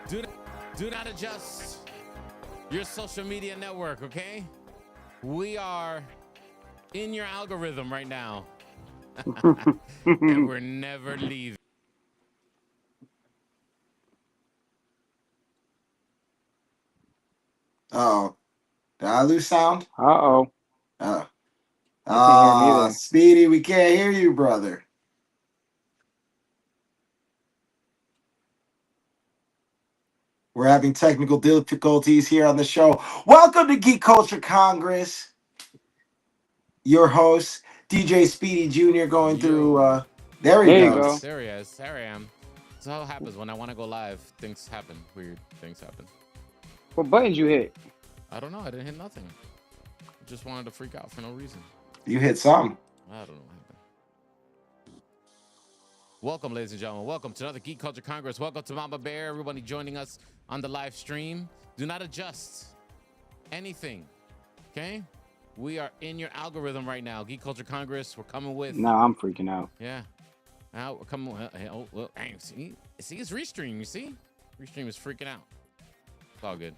Do do not adjust your social media network, okay? We are in your algorithm right now. And we're never leaving. Oh, did I lose sound? Uh-oh. Oh. I can't hear him either. Speedy, we can't hear you, brother. We're having technical difficulties here on the show. Welcome to Geek Culture Congress. Your host, DJ Speedy Jr., going through. Yo. There he There you goes. go. There he is. There I am. So how it happens when I want to go live. Things happen. Weird things happen. What buttons you hit? I don't know. I didn't hit nothing. I just wanted to freak out for no reason. You hit some. I don't know what happened. Welcome, ladies and gentlemen. Welcome to another Geek Culture Congress. Welcome to Mama Bear. Everybody joining us on the live stream. Do not adjust anything, okay? We are in your algorithm right now. Geek Culture Congress. We're coming with. No, I'm freaking out. Yeah. Now we're coming. Oh, well, see, it's Restream. You see, Restream is freaking out. It's all good.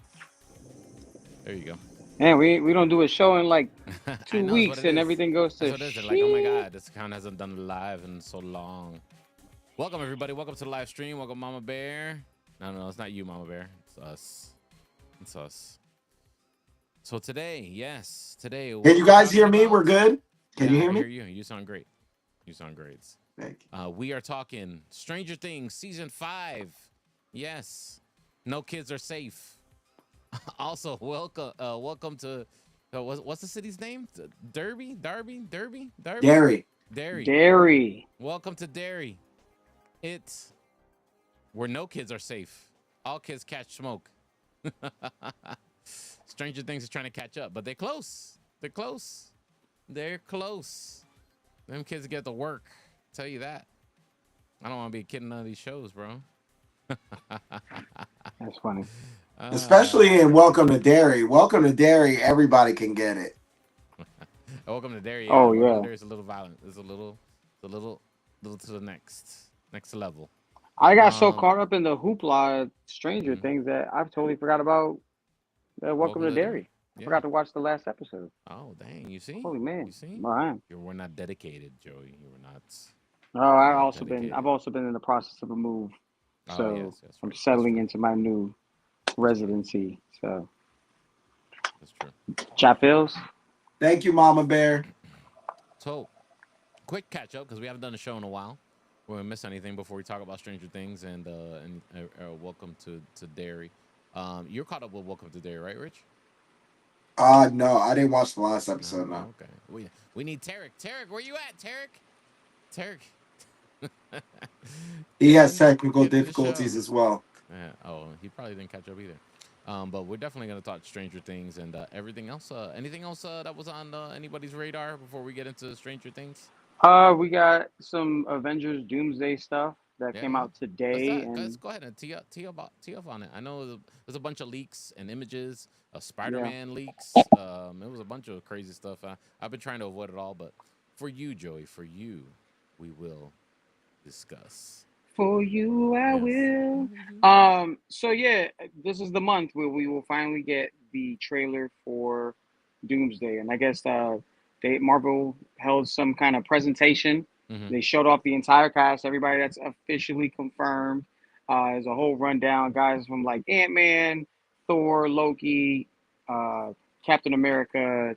There you go. Man, we don't do a show in like I 2 know, that's what weeks it and is. everything goes to That's what it is. They're like, oh my God, this account hasn't done live in so long. Welcome, everybody. Welcome to the live stream. Welcome, Mama Bear. No, it's not you, Mama Bear. It's us. It's us. So today, yes, today. Can you guys hear me? We're good? Can you hear I me? hear you. You sound great. You sound great. Thank you. We are talking Stranger Things Season 5. Yes. No kids are safe. Also, welcome to what's the city's name? Derby? Derry. Derry. Welcome to Derry. It's where no kids are safe. All kids catch smoke. Stranger Things is trying to catch up, but they're close. They're close. They're close. Them kids get to work. Tell you that. I don't want to be a kid in none of these shows, bro. That's funny. Especially in Welcome to Derry. Welcome to Derry, everybody can get it. Welcome to Derry. Yeah, Oh welcome to yeah. Derry is a little violent. It's a little to the next level. I got so caught up in the hoopla Stranger Mhm. Things that I've totally forgot about Welcome to Derry. Derry. I Yeah. forgot to watch the last episode. Oh dang! You see? Holy man. You see? Man. You were not dedicated, Joey. You were not. Oh, Dedicated. I've also been in the process of a move. Oh So yes, that's I'm right. settling into my new residency. So That's true. chat feels. Thank you, Mama Bear. So, quick catch up because we haven't done a show in a while. We won't miss anything before we talk about Stranger Things and welcome to Derry. You're caught up with Welcome to Derry, right, Rich? No, I didn't watch the last No. episode, no. Okay. We need Tarek. Tarek, where you at, Tarek? Tarek. He has technical Get in the show. difficulties as well. Yeah. Oh, he probably didn't catch up either. But we're definitely gonna talk Stranger Things and everything else. Anything else that was on anybody's radar before we get into Stranger Things? We got some Avengers Doomsday stuff that Yeah, came yeah. out today, Let's and go ahead and tee up on it. I know there's a bunch of leaks and images of yeah, Spider-Man leaks. It was a bunch of crazy stuff. I've been trying to avoid it all, but for you, Joey, for you, we will discuss. for you I Yes. will. So yeah, this is the month where we will finally get the trailer for Doomsday, and I guess they Marvel held some kind of presentation. Mm-hmm. They showed off the entire cast, everybody that's officially confirmed. There's a whole rundown, guys from like Ant-Man, Thor, Loki, uh, Captain America,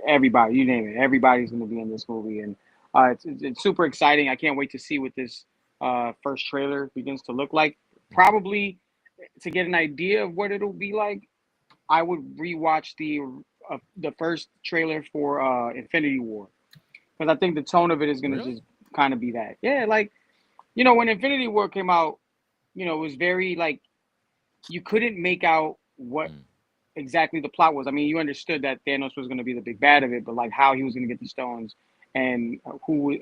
everybody, you name it, everybody's going to be in this movie, and it's super exciting. I can't wait to see what this first trailer begins to look like. Mm-hmm. Probably to get an idea of what it'll be like, I would rewatch the first trailer for Infinity War, because I think the tone of it is going to Really? just kind of be that. Yeah, like, when Infinity War came out, it was very like you couldn't make out what Mm. exactly the plot was. I mean, you understood that Thanos was going to be the big bad of it, but like how he was going to get the stones and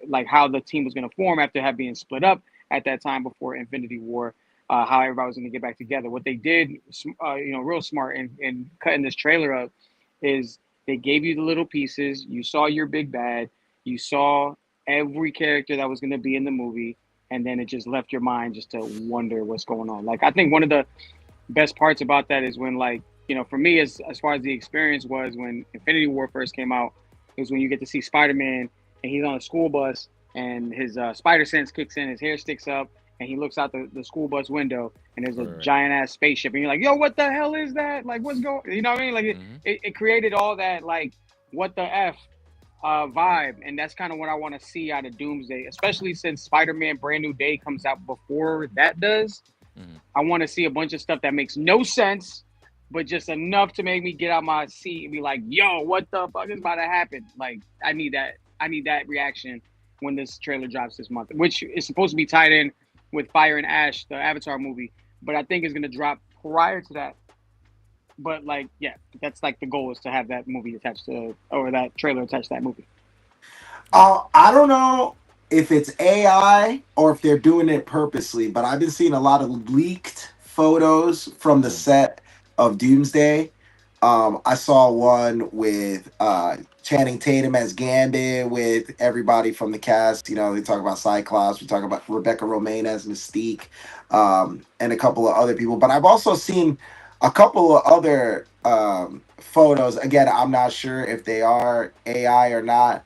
like how the team was going to form after having been split up at that time before Infinity War, how everybody was going to get back together. What they did, real smart in cutting this trailer up is they gave you the little pieces. You saw your big bad. You saw every character that was going to be in the movie. and then it just left your mind just to wonder what's going on. Like I think one of the best parts about that is when like for me as far as the experience was when Infinity War first came out, is when you get to see Spider-Man and he's on a school bus and his spider sense kicks in, his hair sticks up, and he looks out the school bus window and there's a Right. giant ass spaceship and you're like, yo, what the hell is that? Like what's going, you know what I mean? Like Mm-hmm. it created all that like what the f Right. vibe, and that's kind of what I want to see out of Doomsday, especially since Spider-Man Brand New Day comes out before that does. Mm-hmm. I want to see a bunch of stuff that makes no sense, but just enough to make me get out my seat and be like, "Yo, what the fuck is about to happen?" Like, I need that. I need that reaction when this trailer drops this month, which is supposed to be tied in with Fire and Ash, the Avatar movie. But I think it's gonna drop prior to that. But like, yeah, that's like the goal is to have that movie attached to, or that trailer attached to that movie. Yeah. I don't know if it's AI or if they're doing it purposely, but I've been seeing a lot of leaked photos from the Mm. set of Doomsday. I saw one with Channing Tatum as Gambit, with everybody from the cast. You know, they talk about Cyclops, we talk about Rebecca Romaine as Mystique, and a couple of other people. But I've also seen a couple of other photos. Again, I'm not sure if they are AI or not,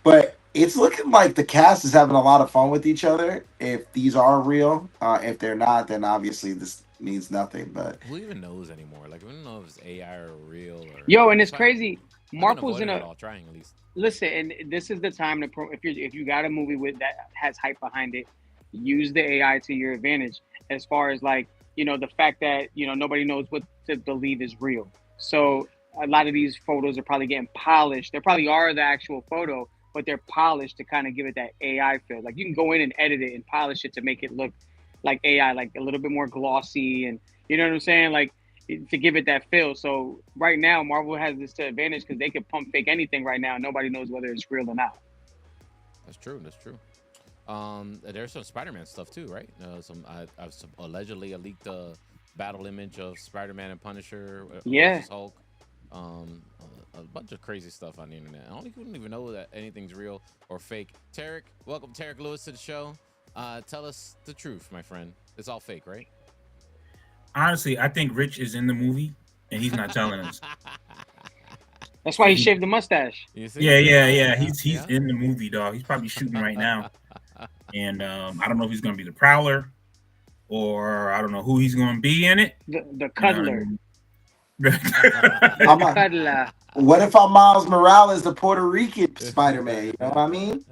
but it's looking like the cast is having a lot of fun with each other. If these are real, if they're not, then obviously this means nothing. But Who even knows anymore? Like, we don't know if it's AI or real or. Yo, and That's it's why crazy. I've been Marvel's in avoiding it a all, trying at least. listen, and this is the time to if you got a movie with that has hype behind it, use the AI to your advantage. As far as like the fact that nobody knows what to believe is real. Right. So a lot of these photos are probably getting polished. They probably are the actual photo, but they're polished to kind of give it that AI feel. Like you can go in and edit it and polish it to make it look like AI, like a little bit more glossy, and you know what I'm saying, like to give it that feel. So right now, Marvel has this to advantage because they can pump fake anything right now. Nobody knows whether it's real or not. That's true. That's true. There's some Spider-Man stuff too, right? I've allegedly leaked a battle image of Spider-Man and Punisher Yeah, versus Hulk. A bunch of crazy stuff on the internet. I don't even know that anything's real or fake. Tarek, welcome Tarek Lewis to the show. Tell us the truth, my friend. It's all fake, right? Honestly, I think Rich is in the movie and he's not telling us. that's why he He, shaved the mustache. You see? yeah, yeah, Yeah, yeah. yeah, He's yeah. in the movie, dog. He's probably shooting right now, and I don't know if he's gonna be the Prowler or I don't know who he's gonna be in it. The You know what I cuddler, mean? the I'm a, cuddler. what if I'm Miles Morales, the Puerto Rican Spider-Man? You know what I mean?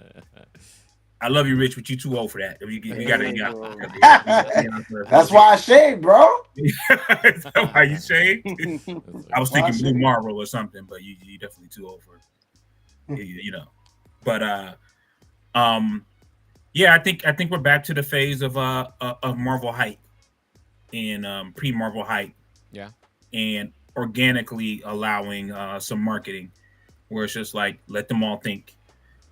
I love you, Rich, but you too old for that. We got to, Way yeah, too old. That's why I shaved, bro. Is that why you shaved? That's I was like, Why I thinking Blue shaved. Marble or something, but you definitely too old for you know. But um, yeah, I think we're back to the phase of Marvel hype and pre Marvel hype yeah. and organically allowing some marketing where it's just like let them all think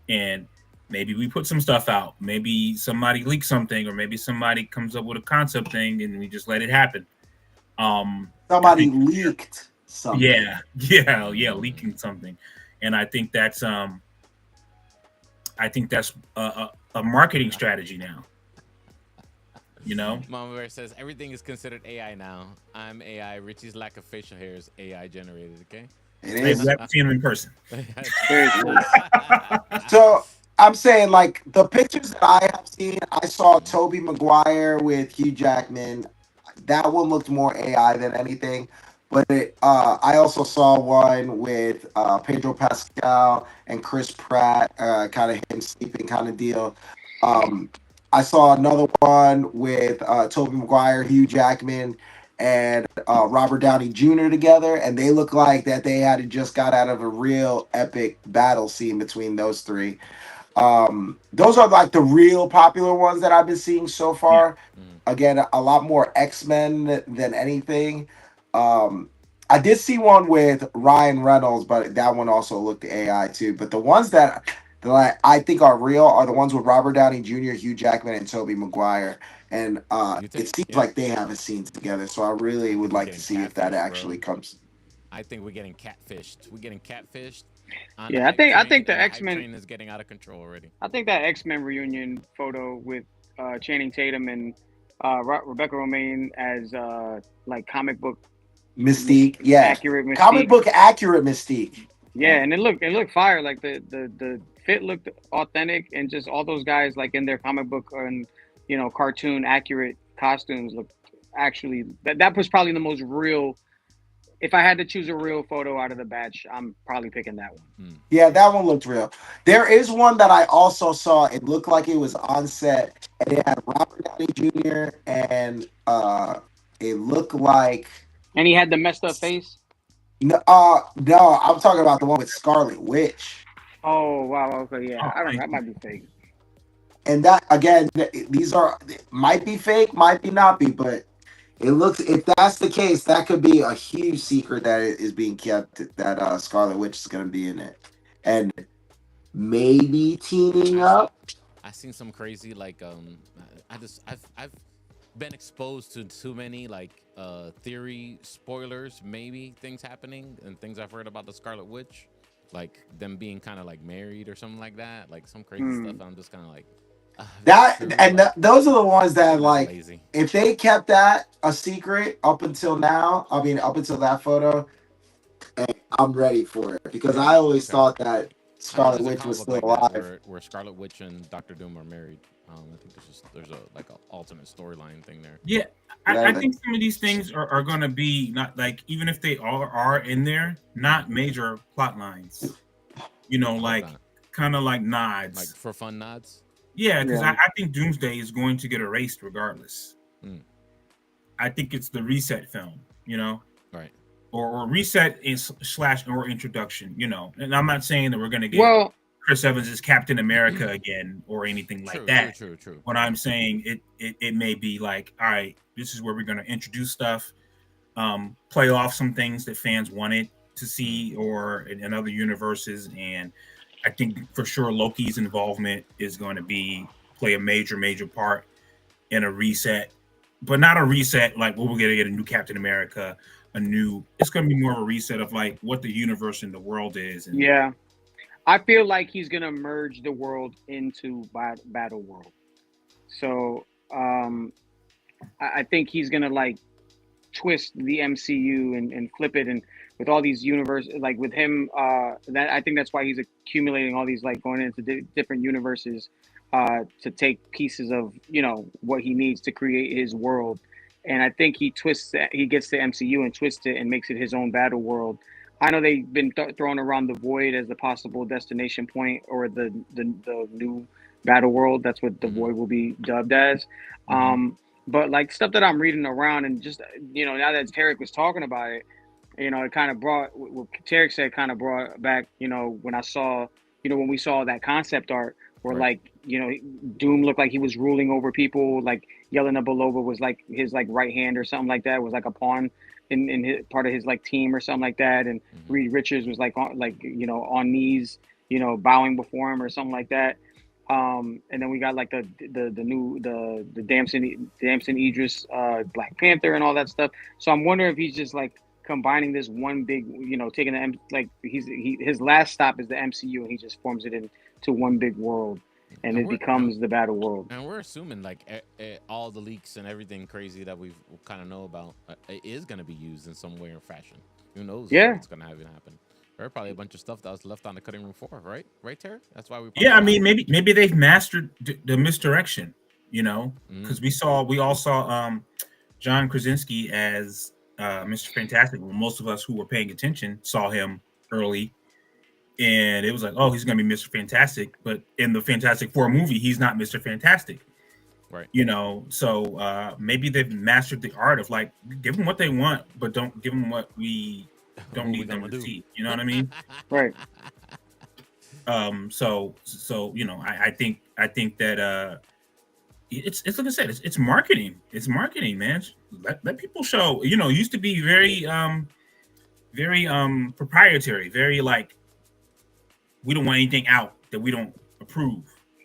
and maybe we put some stuff out, maybe somebody leaks something or maybe somebody comes up with a concept thing and we just let it happen. I Somebody think leaked something. yeah yeah Mm. leaking something, and I think that's a marketing strategy now, you know. Mama Bear says everything is considered AI now. I'm AI. Richie's lack of facial hair is AI generated. Okay. It Hey, we is. haven't seen him in person. Seriously. So I'm saying, like, the pictures that I have seen, I saw Mhm. Toby Maguire with Hugh Jackman. That one looked more AI than anything. But I also saw one with Pedro Pascal and Chris Pratt, kind of him sleeping kind of deal. Um, I saw another one with Toby Maguire, Hugh Jackman, and Robert Downey Jr. together, and they look like that they had just got out of a real epic battle scene between those three. Those are like the real popular ones that I've been seeing so Yeah, far. Mhm. Again, a lot more X-Men than anything. Um, I did see one with Ryan Reynolds, but that one also looked AI too. But the ones that I think are real are the ones with Robert Downey Jr., Hugh Jackman, and Tobey Maguire. And You it think? seems Yeah. like they have a scene together. So I really I would think we're like to getting see if that catfished, bro. actually comes. I think we're getting catfished. We're getting catfished on the Yeah, hype I train, think and the the X hype Men. train is getting out of control already. I think that X Men reunion photo with Channing Tatum and Rebecca Romaine as like comic book Mystique, yeah, accurate comic Mystique. book accurate Mystique. Yeah, and it looked fire. Like the fit looked authentic, and just all those guys like in their comic book and cartoon accurate costumes looked actually that was probably the most real. If I had to choose a real photo out of the batch, I'm probably picking that one. Yeah, that one looked real. There is one that I also saw. It looked like it was on set, and it had Robert Downey Jr. and it looked like And he had the messed up face. no, I'm talking about the one with Scarlet Witch. Oh wow, okay, yeah. Oh, I don't know. I That might be fake. And that again, these are might be fake, might be not be, but it looks if that's the case, that could be a huge secret that is being kept. That Scarlet Witch is going to be in it, and maybe teaming up. I seen some crazy like I've been exposed to too many like theory spoilers, maybe things happening and things I've heard about the Scarlet Witch, like them being kind of like married or something like that, like some crazy stuff. Hmm. I'm just kind of like, if that's That true, and like those are the ones I that think that's like lazy. if they kept that a secret up until now, I mean up until that photo, I'm ready for it because I always Okay. thought that I know Scarlet there's a Witch comic was book still like that alive. where Scarlet Witch and Doctor Doom are married. I think there's a like a alternate storyline thing there. yeah, Yeah, I think some of these things are going to be not like even if they are in there, not major plot lines. I hope Like not. kind of like Like nods. for fun nods. Yeah, because Yeah. I think Doomsday is going to get erased regardless. Mm, I think it's the reset film, right. or reset is slash or introduction, And I'm not saying that we're going to get Well, Chris Evans as Captain America again or anything like True. True. that. True. True. What I'm saying, it may be like, all right, this is where we're going to introduce stuff, play off some things that fans wanted to Mm, see or in other universes, and I think for sure Loki's involvement is going to be play a major part in a reset, but not a reset like well, we're going to get a new Captain America, a new. It's going to be more of a reset of like what the universe and the world is, and yeah. I feel like he's gonna merge the world into Battle World. So I think he's gonna like twist the MCU and flip it and with all these universe like with him that I think that's why he's accumulating all these like going into different universes to take pieces of what he needs to create his world. And I think he gets the MCU and twists it and makes it his own battle world. I know they've been throwing around the void as the possible destination point or the new battle world. That's what the mm-hmm. void will be dubbed as. Mm-hmm. But like stuff that I'm reading around and just now that Tarek was talking about it, it kind of brought what Tarek said kind of brought back when I saw when we saw that concept art where Right. like Doom looked like he was ruling over people, like Yelena Belova was like his like right hand or something like that, was like a pawn in his, part of his like team or something like that, and Mm-hmm. Reed Richards was like on knees bowing before him or something like that. And then we got like the new the Damson Idris Black Panther and all that stuff. So I'm wondering if he's just like combining this one big, taking like his last stop is the MCU and he just forms it into one big world and And it becomes the battle world. we're assuming like all the leaks and everything crazy that we've kind of know about it is going to be used in some way or fashion. Who knows Yeah. what's going to have it happen? There are probably a bunch of stuff that was left on the cutting room floor, right? Right, Terry? That's why we probably yeah, I got mean it. maybe they've mastered the misdirection, Mm, because we all saw John Krasinski as Mr. Fantastic. Well, most of us who were paying attention saw him early, and it was like, oh, he's going to be Mr. Fantastic, but in the Fantastic Four movie, he's not Mr. Fantastic. right. So maybe they've mastered the art of like give them what they want, but don't give them what we don't What we need them gonna to do? see. You know what I mean? Right. So I think that it's like I said, it's marketing. It's marketing, man. Let people show. It used to be very proprietary, very like we don't want anything out that we don't approve.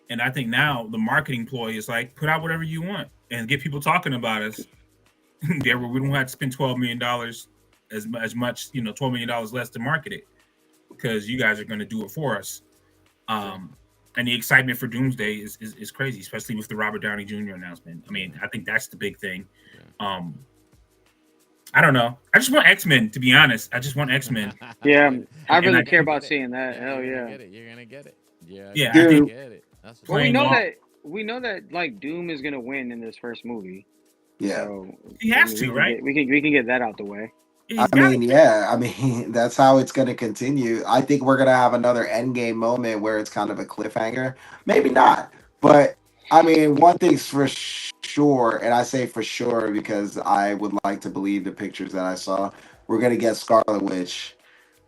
And I think now the marketing ploy is like put out whatever you want and get people talking about us. There where we don't have to spend $12 million as much, $12 million less to market it because you guys are going to do it for us. and the excitement for Doomsday is crazy, especially with the Robert Downey Jr. announcement. I mean, I think that's the big thing. I don't know. I just want X-Men, to be honest. I just want X-Men. Yeah, I And really I care think, about seeing that. Hell You're gonna yeah. get it. You're gonna get it. Yeah, yeah, you're I gonna think Dude, get it. That's for Well, sure. playing off, we know that like Doom is gonna win in this first movie, yeah. so he I has mean to, right? we can get that out the way. I He's got to. mean, yeah. I mean, that's how it's going to continue. I think we're going to have another Endgame moment where it's kind of a cliffhanger. Maybe not, but I mean, one thing's for sure, and I say for sure because I would like to believe the pictures that I saw. We're going to get Scarlet Witch.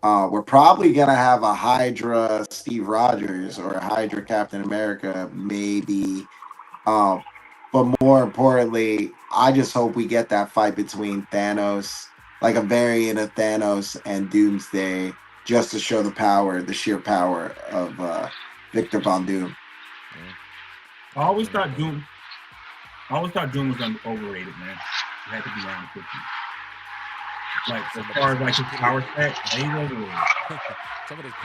We're probably going to have a Hydra Steve Rogers or a Hydra Captain America, maybe. Um, but more importantly, I just hope we get that fight between Thanos, like a variant of Thanos and Doomsday, just to show the power, the sheer power of Victor Von Doom. I always thought Doom. I always thought Doom was overrated, man. I had to be honest with you. Like as far as like his power set, he's overrated.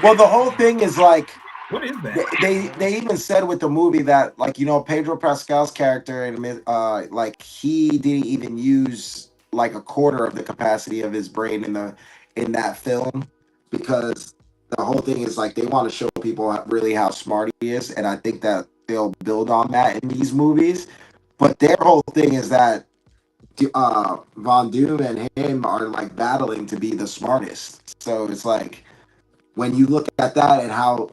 Well, the whole thing is like What is that? they even said with the movie that like Pedro Pascal's character and like he didn't even use like a quarter of the capacity of his brain in that film because the whole thing is like they want to show people really how smart he is, and I think that they'll build on that in these movies. But their whole thing is that Von Doom and him are like battling to be the smartest. So it's like when you look at that and how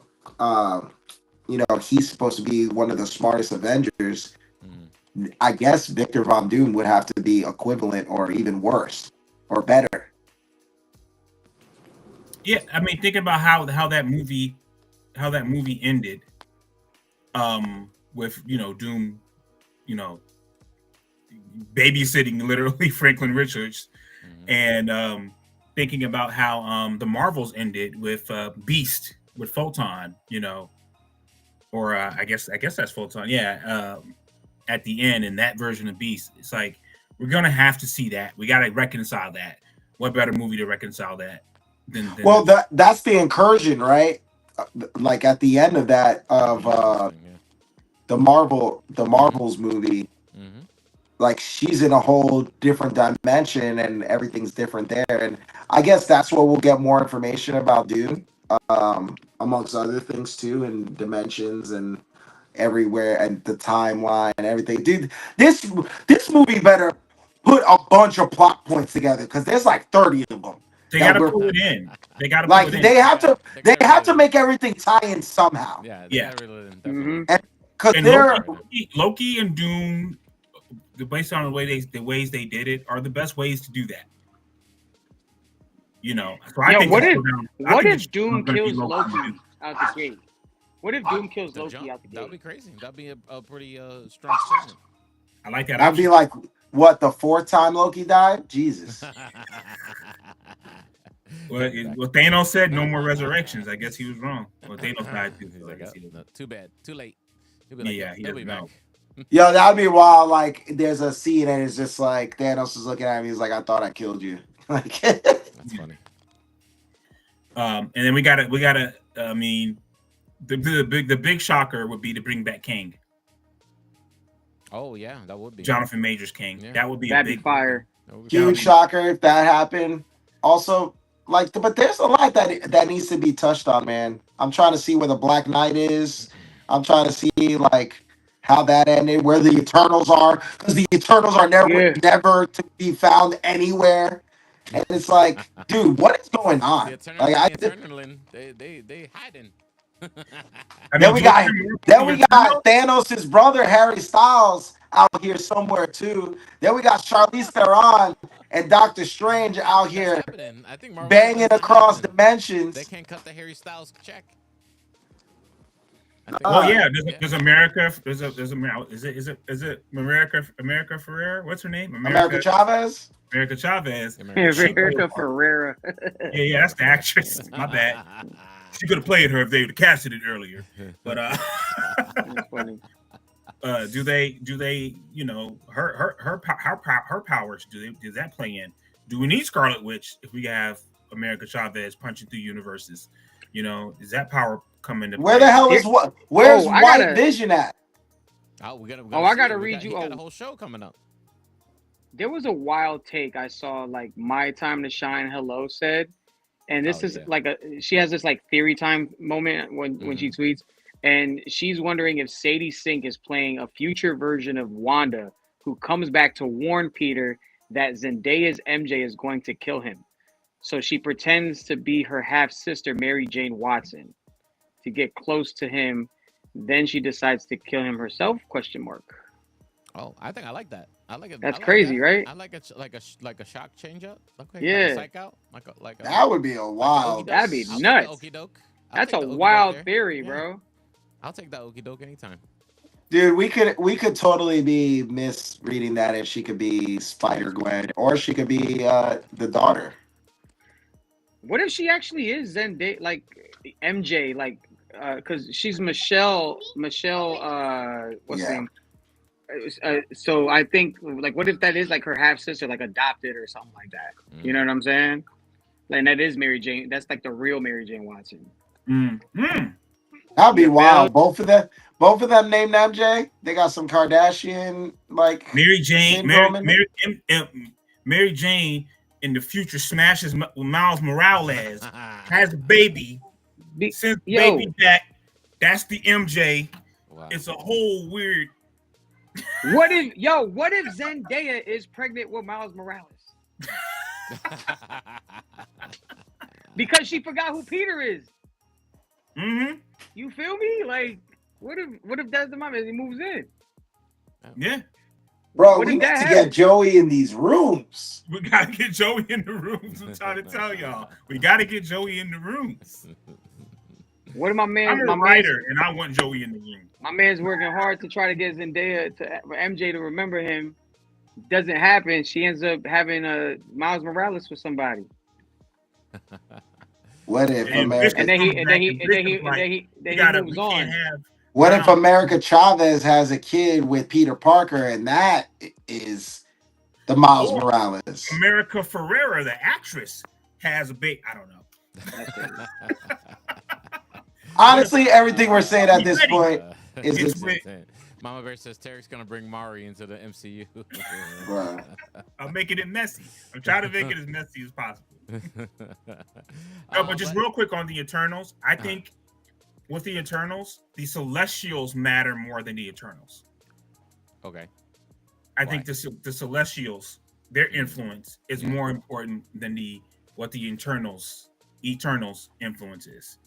he's supposed to be one of the smartest Avengers. I guess Victor Von Doom would have to be equivalent or even worse or better. Yeah, I mean, think about how that movie ended. With Doom, babysitting literally Franklin Richards, and thinking about how the Marvels ended with Beast with Photon, or I guess that's Photon. Yeah, at the end in that version of Beast, it's like we're gonna have to see that. We got to reconcile that. What better movie to reconcile that than Well, that's the incursion, right? Like at the end of that of the Marvels movie, like she's in a whole different dimension and everything's different there. And I guess that's where we'll get more information about Doom, amongst other things too, and dimensions and everywhere and the timeline and everything. Dude, this movie better put a bunch of plot points together because there's like 30 of them. they got to pull it in. They got to Like pull it in. they have to make everything tie in somehow. Yeah, Yeah. Definitely. And because And they're Loki and Doom, based on the ways they did it, are the best ways to do that. So I think what it's if Doom gonna be kills Loki out the gate? What if Doom kills The Loki jump, out the that'd be gate? crazy. That'd be a pretty strong statement. I like that. that'd be Option. like what the fourth time Loki died? Jesus. Well, Thanos said no more resurrections. I guess he was wrong. Well, Thanos died too. He's So I like, guess no, too bad, too late. He'll be like, Yeah, he he'll be doesn't back. know. Yo, that'd be wild. Like there's a scene and it's just like Thanos is looking at him. He's like, "I thought I killed you." Like That's funny. And then we gotta. I mean, the big shocker would be to bring back Kang. Oh yeah, that would be Jonathan Majors King. Yeah. That would be That'd a be big fire. huge shocker if that happened. Also, like, but there's a lot that needs to be touched on, man. I'm trying to see where the Black Knight is. I'm trying to see like how that ended, where the Eternals are, because the Eternals are never to be found anywhere. And it's like, dude, what is going on? The Like, Eternal, they hiding. Then we got Thanos' brother Harry Styles out here somewhere too. Then we got Charlize Theron and Doctor Strange out here I think Marvel banging across dimensions. They can't cut the Harry Styles check. Well, yeah. There's America. Is it America Ferrera? What's her name? America Chavez. America Chavez. America Ferrera. Yeah, that's the actress. My bad. She could have played her if they would have casted it earlier. But That's funny. Do they her powers does that play in? Do we need Scarlet Witch if we have America Chavez punching through universes? Does that power come into Where play. the hell is what? Where's I White gotta- Vision at? Oh, we gotta. I see gotta it. read He you. got a whole show coming up. There was a wild take I saw, like My Time to Shine Hello said, and this is like she has this like theory time moment when she tweets, and she's wondering if Sadie Sink is playing a future version of Wanda who comes back to warn Peter that Zendaya's MJ is going to kill him. So she pretends to be her half sister Mary Jane Watson to get close to him. Then she decides to kill him herself? ? Oh, I think I like that. I like it. That's I like crazy, that. right? I like it like a shock change up. Okay, Yeah. like a psych out. Like a That would be a wild. That'd be I'll nuts. take the okie-doke. That's a wild theory, bro. I'll take that okie doke anytime. Dude, we could totally be misreading that if she could be Spider Gwen or she could be the daughter. What if she actually is Zendaya, like MJ, like because she's Michelle. What's her name? So I think like, what if that is like her half sister, like adopted or something like that? You know what I'm saying? Like, and that is Mary Jane. That's like the real Mary Jane Watson. That'd be wild. Both of them named MJ. They got some Kardashian like Mary Jane. syndrome in Mary Jane in the future smashes Miles Morales, has a baby, sends the baby back. That's the MJ. Wow. It's a whole weird. What if Zendaya is pregnant with Miles Morales? Because she forgot who Peter is. You feel me? Like, what if that's the mom and he moves in? Yeah. Bro, we need to get Joey in these rooms. We gotta get Joey in the rooms. I'm trying to tell y'all. We gotta get Joey in the rooms. What am my man? I'm a writer, and I want Joey in the room. My man's working hard to try to get Zendaya for MJ to remember him. Doesn't happen. She ends up having Miles Morales with somebody. What if America? And then he moves on. What if America Chavez has a kid with Peter Parker, and that is the Miles Morales? America Ferrera, the actress, has a baby. I don't know. Honestly, everything we're saying at this point is just. Mama Bear says Terry's gonna bring Mari into the MCU. I'm making it messy. I'm trying to make it as messy as possible. No, but just real quick on the Eternals, I think with the Eternals, the Celestials matter more than the Eternals. Okay. I think the Celestials, their influence is more important than what the Eternals influence is.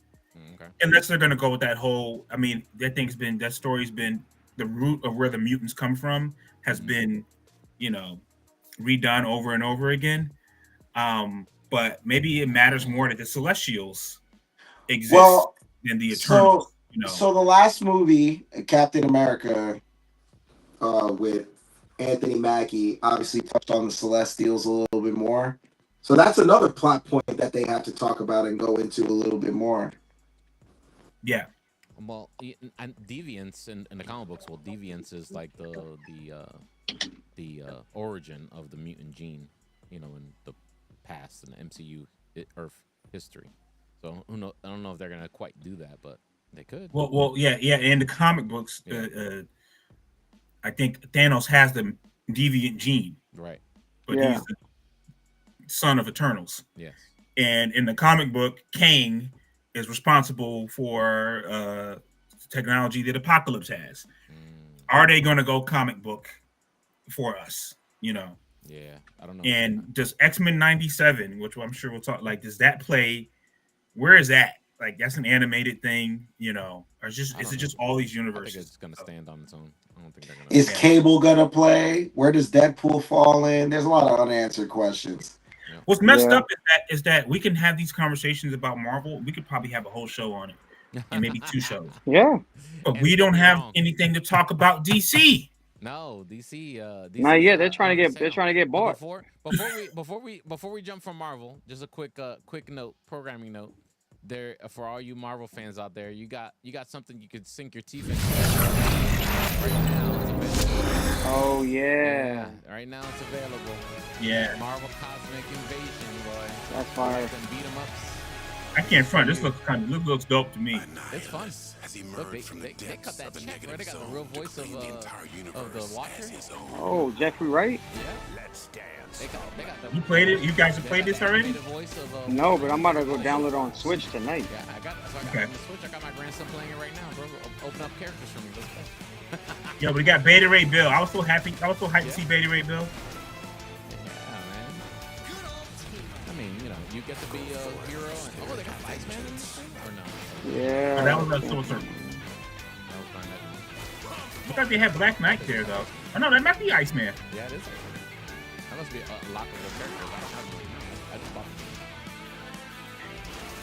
Okay. Unless they're gonna go with that whole, I mean, that story's been the root of where the mutants come from has been, redone over and over again. But maybe it matters more that the Celestials exist than the Eternals. So the last movie, Captain America, with Anthony Mackie, obviously touched on the Celestials a little bit more. So that's another plot point that they have to talk about and go into a little bit more. Yeah. Well, and Deviants in the comic books, Deviants is like the origin of the mutant gene, in the past in the MCU Earth history. So I don't know if they're gonna quite do that, but they could. Well, yeah. In the comic books, I think Thanos has the deviant gene, right? But he's the son of Eternals. Yes. And in the comic book, Kang is responsible for technology that Apocalypse has. Are they going to go comic book for us? Yeah, I don't know. And does X-Men 97, which I'm sure we'll talk, like, does that play? Where is that? Like, that's an animated thing, or is it just all these universes? I think it's going to stand on its own. I don't think they're going to. Is Cable going to play? Where does Deadpool fall in? There's a lot of unanswered questions. What's messed up is that we can have these conversations about Marvel. We could probably have a whole show on it, and maybe 2 shows. Yeah, but we don't have anything to talk about DC. No, DC. Not yet. They're trying to get bought. Before we jump from Marvel, just a quick note, programming note. There, for all you Marvel fans out there, you got something you could sink your teeth into. Right now, it's available. Oh yeah. Right now it's available. Yeah. Marvel Cosmic Invasion, boy. That's fire. Beat 'em ups. I can't front. This looks dope to me. It's fun. Look, they cut that check, bro. They got the real voice of the Watcher. Oh, Jeffrey Wright? Yeah. They got the. You played it? You guys have played this already? Voice of, No, but I'm about to go download it on Switch tonight. Yeah, I got it on the Switch. I got my grandson playing it right now, bro. Open up characters for me. Let's go. Yo, but we got Beta Ray Bill. I was so happy. I was so hyped to see Beta Ray Bill. Yeah, man. I mean, you know, you get to be a hero. And, oh, they got Iceman in this thing? Or no? Yeah. But that was a Soul Circle. Looks like they had Black Knight there, though. Oh, no, that might be Iceman. Yeah, it is. That must be a lot of the characters. I just bought them.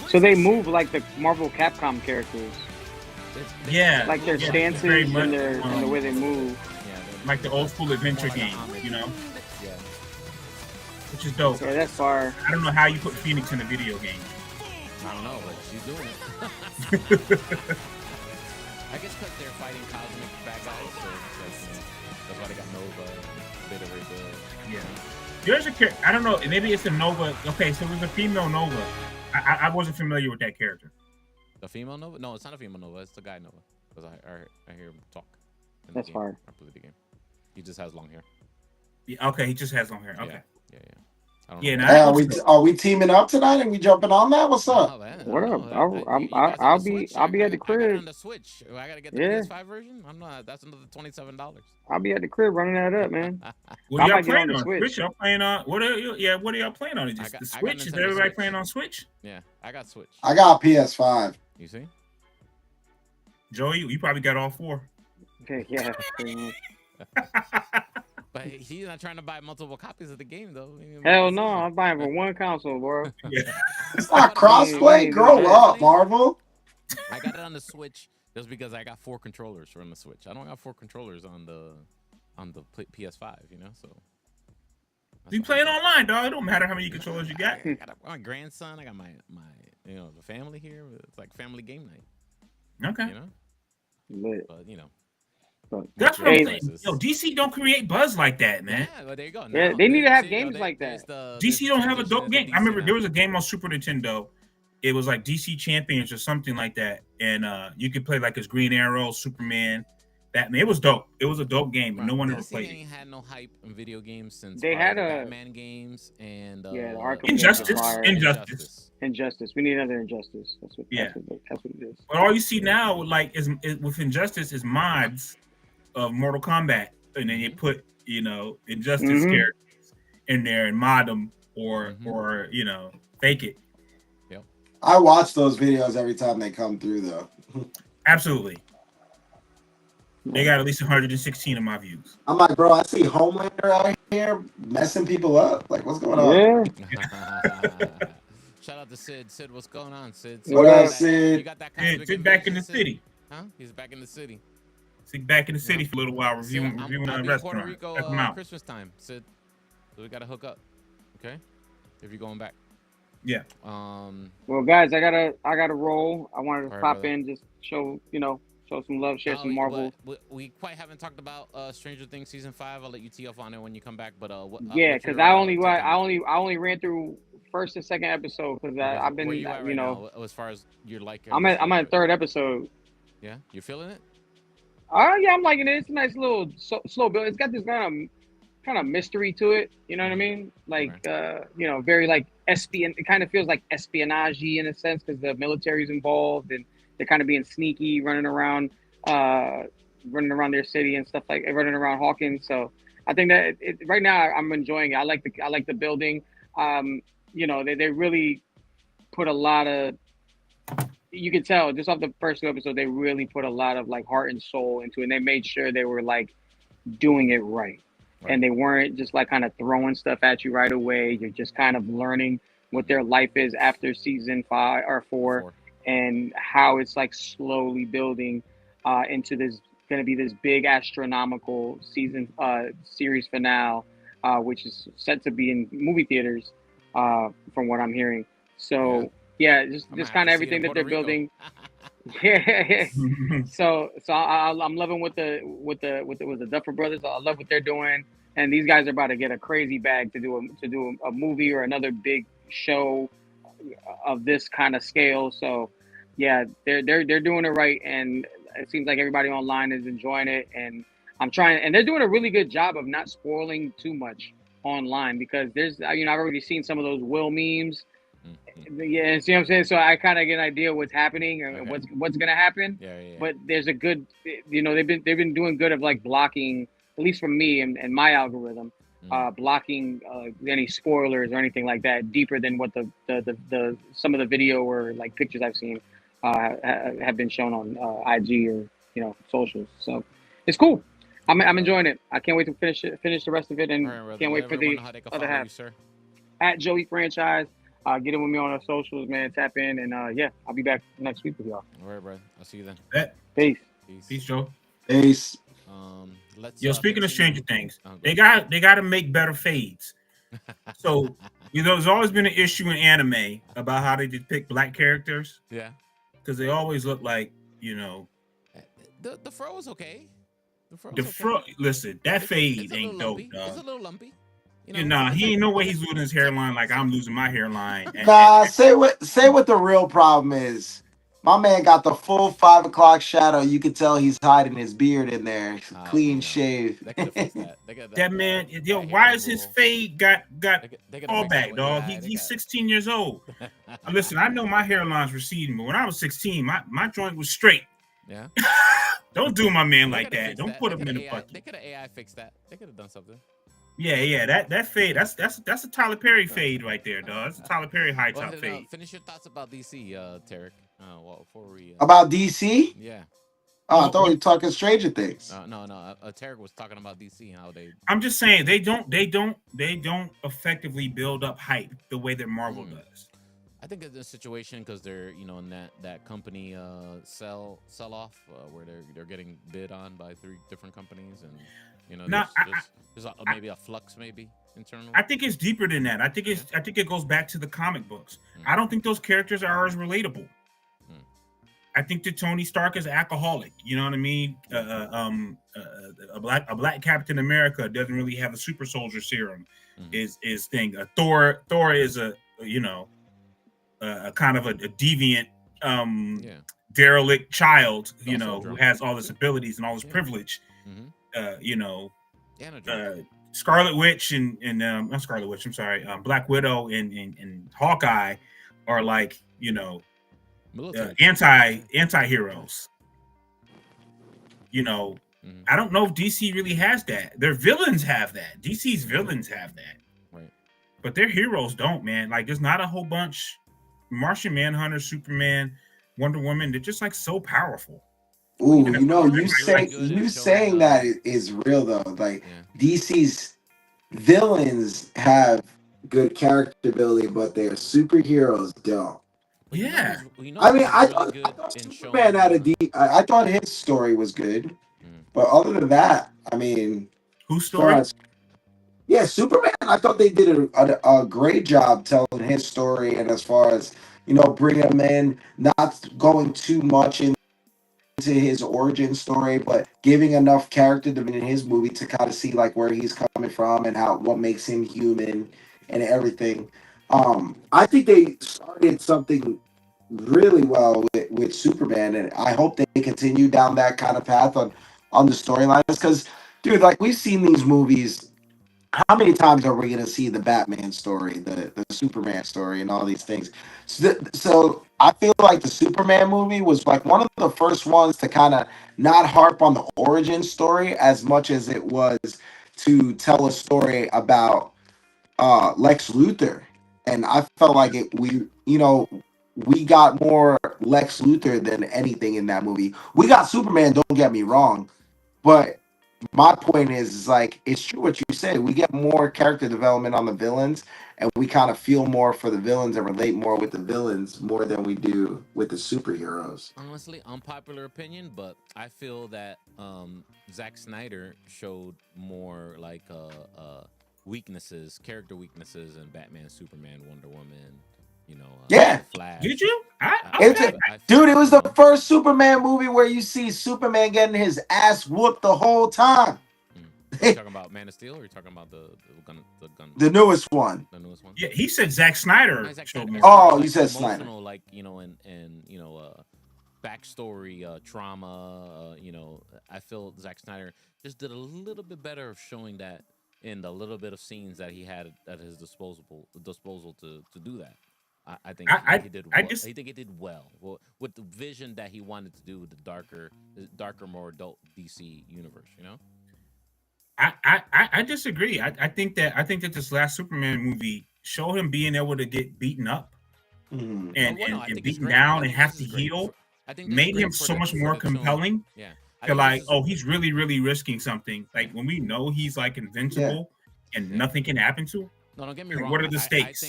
So they move like the Marvel Capcom characters. Yeah. Like their stances and the way they move. Yeah, like the old school adventure game, you know? Yeah. Which is dope. Yeah, that's far. I don't know how you put Phoenix in a video game. I don't know, but she's doing it. I guess because they're fighting cosmic bad guys, so that's why they got Nova, Beta Ray Bill. Yeah. There's a character, I don't know, maybe it's a Nova. Okay, so there's a female Nova. I wasn't familiar with that character. The female Nova? No, it's not a female Nova. It's the guy Nova. Because I hear him talk. That's far. I play the game. He just has long hair. Yeah, okay, he just has long hair. Okay. Yeah. Hey, are we teaming up tonight and we jumping on that? What's up? Oh, man. What up? I'll be at the crib. I got it on the Switch. I gotta get the PS5 version. I'm not. That's another $27. I'll be at the crib running that up, man. What are y'all playing on Switch? Y'all playing on what are y'all playing on? Is the Switch? Is everybody playing on Switch? Yeah, I got Switch. I got PS5. You see? Joey, you probably got all four. Okay, yeah. But he's not trying to buy multiple copies of the game, though. Hell no, I'm buying for one console, bro. Yeah. It's not crossplay. Grow up, Marvel. I got it on the Switch just because I got 4 controllers from the Switch. I don't got 4 controllers on the PS5, you know. So you playing online, dog. It don't matter how many controllers you got. I got my grandson. I got my the family here. It's like family game night. Okay. You know. But you know. That's what I'm saying. Yo, DC don't create buzz like that, man. Yeah, well, there you go. Yeah, they need to have games like that. DC don't have a dope game. I remember there was a game on Super Nintendo. It was like DC Champions or something like that, and you could play like as Green Arrow, Superman, Batman. It was dope. It was a dope game, but no one ever played it. DC ain't had no hype in video games since they had Batman games and the Arkham Injustice. We need another Injustice. That's what it is. But all you see now, like, is with Injustice is mods of Mortal Kombat, and then you put Injustice characters in there and mod them or fake it. Yep. I watch those videos every time they come through, though. Absolutely. They got at least 116 of my views. I'm like, bro, I see Homelander out here messing people up. Like, what's going on? Yeah. Shout out to Sid. Sid, what's going on, Sid? What up, Sid? You got that Sid back in the city. Huh? He's back in the city. Sid back in the city for a little while, reviewing I'll a be restaurant. Puerto Rico Christmas time, Sid. So we gotta hook up, okay? If you're going back. Yeah. Well, guys, I gotta roll. I wanted to pop in, just show some love, share some Marvel. We quite haven't talked about Stranger Things season 5. I'll let you tee off on it when you come back. But because I only ran through first and second episode because I've been now, as far as your like. I'm at third episode. Yeah, you feeling it? Yeah, I'm liking it. It's a nice little slow build. It's got this kind of mystery to it. You know what I mean? Like very like It kind of feels like espionage-y in a sense because the military's involved and they're kind of being sneaky, running around their city and stuff running around Hawkins. So I think that right now I'm enjoying it. I like the building. They really put a lot of. You can tell just off the first 2 episodes, they really put a lot of like heart and soul into it. And they made sure they were like doing it right. And they weren't just like kind of throwing stuff at you right away. You're just kind of learning what their life is after season 5 or 4. And how it's like slowly building into this going to be this big astronomical series finale, which is set to be in movie theaters, from what I'm hearing. So just kind of everything that they're building. Yeah. So I'm loving with the Duffer Brothers. I love what they're doing, and these guys are about to get a crazy bag to do a movie or another big show. of this kind of scale. So yeah, they're doing it right, and it seems like everybody online is enjoying it. And I'm trying, and they're doing a really good job of not spoiling too much online, because there's I've already seen some of those Will memes. Yeah, see what I'm saying? So I kind of get an idea what's happening and Okay. what's gonna happen. Yeah, yeah, yeah. But there's a good, they've been doing good of like blocking, at least from me and my algorithm, blocking any spoilers or anything like that deeper than what the some of the video or like pictures I've seen have been shown on IG or socials. So it's cool. I'm enjoying it. I can't wait to finish the rest of it, and All right, brother. can't Let wait for everyone the know how they can other follow half. you, sir. At Joey Franchise. Get in with me on our socials, man. Tap in, and yeah, I'll be back next week with y'all. All right, brother. I'll see you then. Peace. Peace, Joe. Ace. Let's Yo, speaking of continue. Stranger Things, Oh, go they ahead. got to make better fades. So there's always been an issue in anime about how they depict black characters Yeah. because they always look like The fro was okay. The fro the was okay. fro. Listen, that fade It's a ain't little dope, lumpy. dog. It's a little lumpy. Nah, he ain't no way he's losing his hairline like I'm losing my hairline. Nah, say what the real problem is. My man got the full 5 o'clock shadow. You can tell he's hiding his beard in there. Clean shave. They could have fixed that. They got That man, yo, hair why is his removal. fade got They could have all fixed that back, with dog? AI. He's 16 years old. Listen, I know my hairline's receding, but when I was 16, my joint was straight. Yeah. Don't do my man They like coulda that. fixed Don't put They him in a coulda bucket. They could have AI fixed that. They could have done something. Yeah, that fade. That's a Tyler Perry fade right there, dog. That's a Tyler Perry high top fade. Finish your thoughts about DC, Tarek. Well, before we. About DC? Yeah. Oh, I thought we were talking Stranger Things. No. Tarek was talking about DC and how they. I'm just saying they don't effectively build up hype the way that Marvel does. I think it's a situation because they're in that company sell off where they're getting bid on by 3 different companies, and there's maybe a flux maybe internally. I think it's deeper than that. I think it goes back to the comic books. I don't think those characters are as relatable. I think that Tony Stark is an alcoholic. You know what I mean? A black Captain America doesn't really have a super soldier serum. Is thing. Thor is a kind of a deviant, derelict child. Who has all his abilities and all his privilege. Scarlet Witch and not Scarlet Witch. I'm sorry. Black Widow and Hawkeye are like anti-heroes. I don't know if DC really has that. Their villains have that. DC's villains have that. Right. But their heroes don't, man. Like there's not a whole bunch. Martian Manhunter, Superman, Wonder Woman, they're just like so powerful. Ooh, you saying that is real though. Like DC's villains have good characterability, but their superheroes don't. Yeah. I mean, I thought Superman had I thought his story was good, but other than that, I mean, whose story? Yeah, Superman. I thought they did a great job telling his story, and as far as bringing him in, not going too much into his origin story, but giving enough character in his movie to kind of see like where he's coming from and what makes him human and everything. I think they started something really well with Superman, and I hope they continue down that kind of path on the storylines. Because, dude, like we've seen these movies. How many times are we going to see the Batman story, the Superman story, and all these things? So I feel like the Superman movie was like one of the first ones to kind of not harp on the origin story as much as it was to tell a story about Lex Luthor, and I felt like we got more Lex Luthor than anything in that movie. We got Superman. Don't get me wrong, but my point is like it's true what you say. We get more character development on the villains, and we kind of feel more for the villains and relate more with the villains more than we do with the superheroes. Honestly, unpopular opinion, but I feel that Zack Snyder showed more like weaknesses, character weaknesses in Batman, Superman, Wonder Woman. Yeah. Flash. Did you? Dude, it was the first Superman movie where you see Superman getting his ass whooped the whole time. Are you talking about Man of Steel, or are you talking about the gun? The newest one. The newest one. Yeah, he said Zack Snyder Zack showed Snyder, more as far heart. as Oh, you like said Snyder. emotional, like and backstory, trauma. I feel Zack Snyder just did a little bit better of showing that in the little bit of scenes that he had at his disposal to do that. I think he did I well. just I think he did well with the vision that he wanted to do with the darker, more adult DC universe. I disagree. I think that this last Superman movie showed him being able to get beaten up Mhm. Oh well, no, I and think it's beaten great. down I and think this have to is great. heal, I think this is made him great for so the much for more the tone. compelling. Yeah, I To think this like, is oh, he's really, really risking something. yeah. Like when we know he's like Yeah. invincible and Yeah. nothing can happen to him. No, don't get me Like, what wrong. are the I stakes?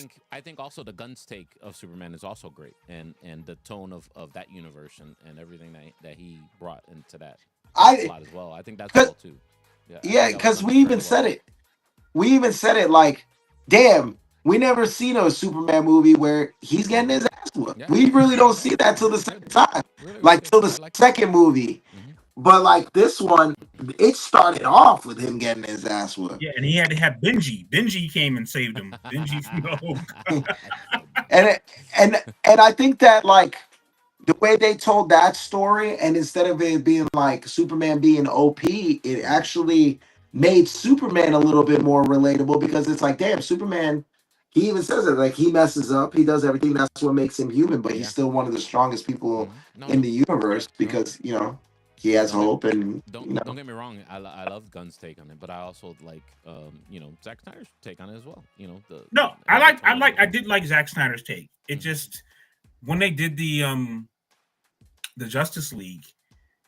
think also the guns take of Superman is also great, and the tone of that universe and everything that he brought into that I plot as well. I think that's cause well too. Yeah, I yeah, think that was because done we very even well. said it. We even said it like, damn, we never seen a Superman movie where he's getting his ass whooped. Yeah, We really don't yeah, see that till the really good, second time, really like good. till I the like that. second movie. Hmm. But like this one, it started off with him getting his ass whooped. Yeah, and he had to have Benji. Benji came and saved him. Benji from the Hulk. and it, and I think that like the way they told that story, and instead of it being like Superman being OP, it Mhm. actually made Superman a little bit more relatable because it's like, damn, Superman. He even says it like he messes up, he does everything. That's what makes him human, but he's Yeah. still one of the strongest people No, in no, the universe no. because he has Don't get hope and don't get me wrong. I love Gunn's take on it, but I also like Zack Snyder's take on it as well. The No, the tone and I everything. did like Zack Snyder's take. It Hmm. just when they did the Justice League,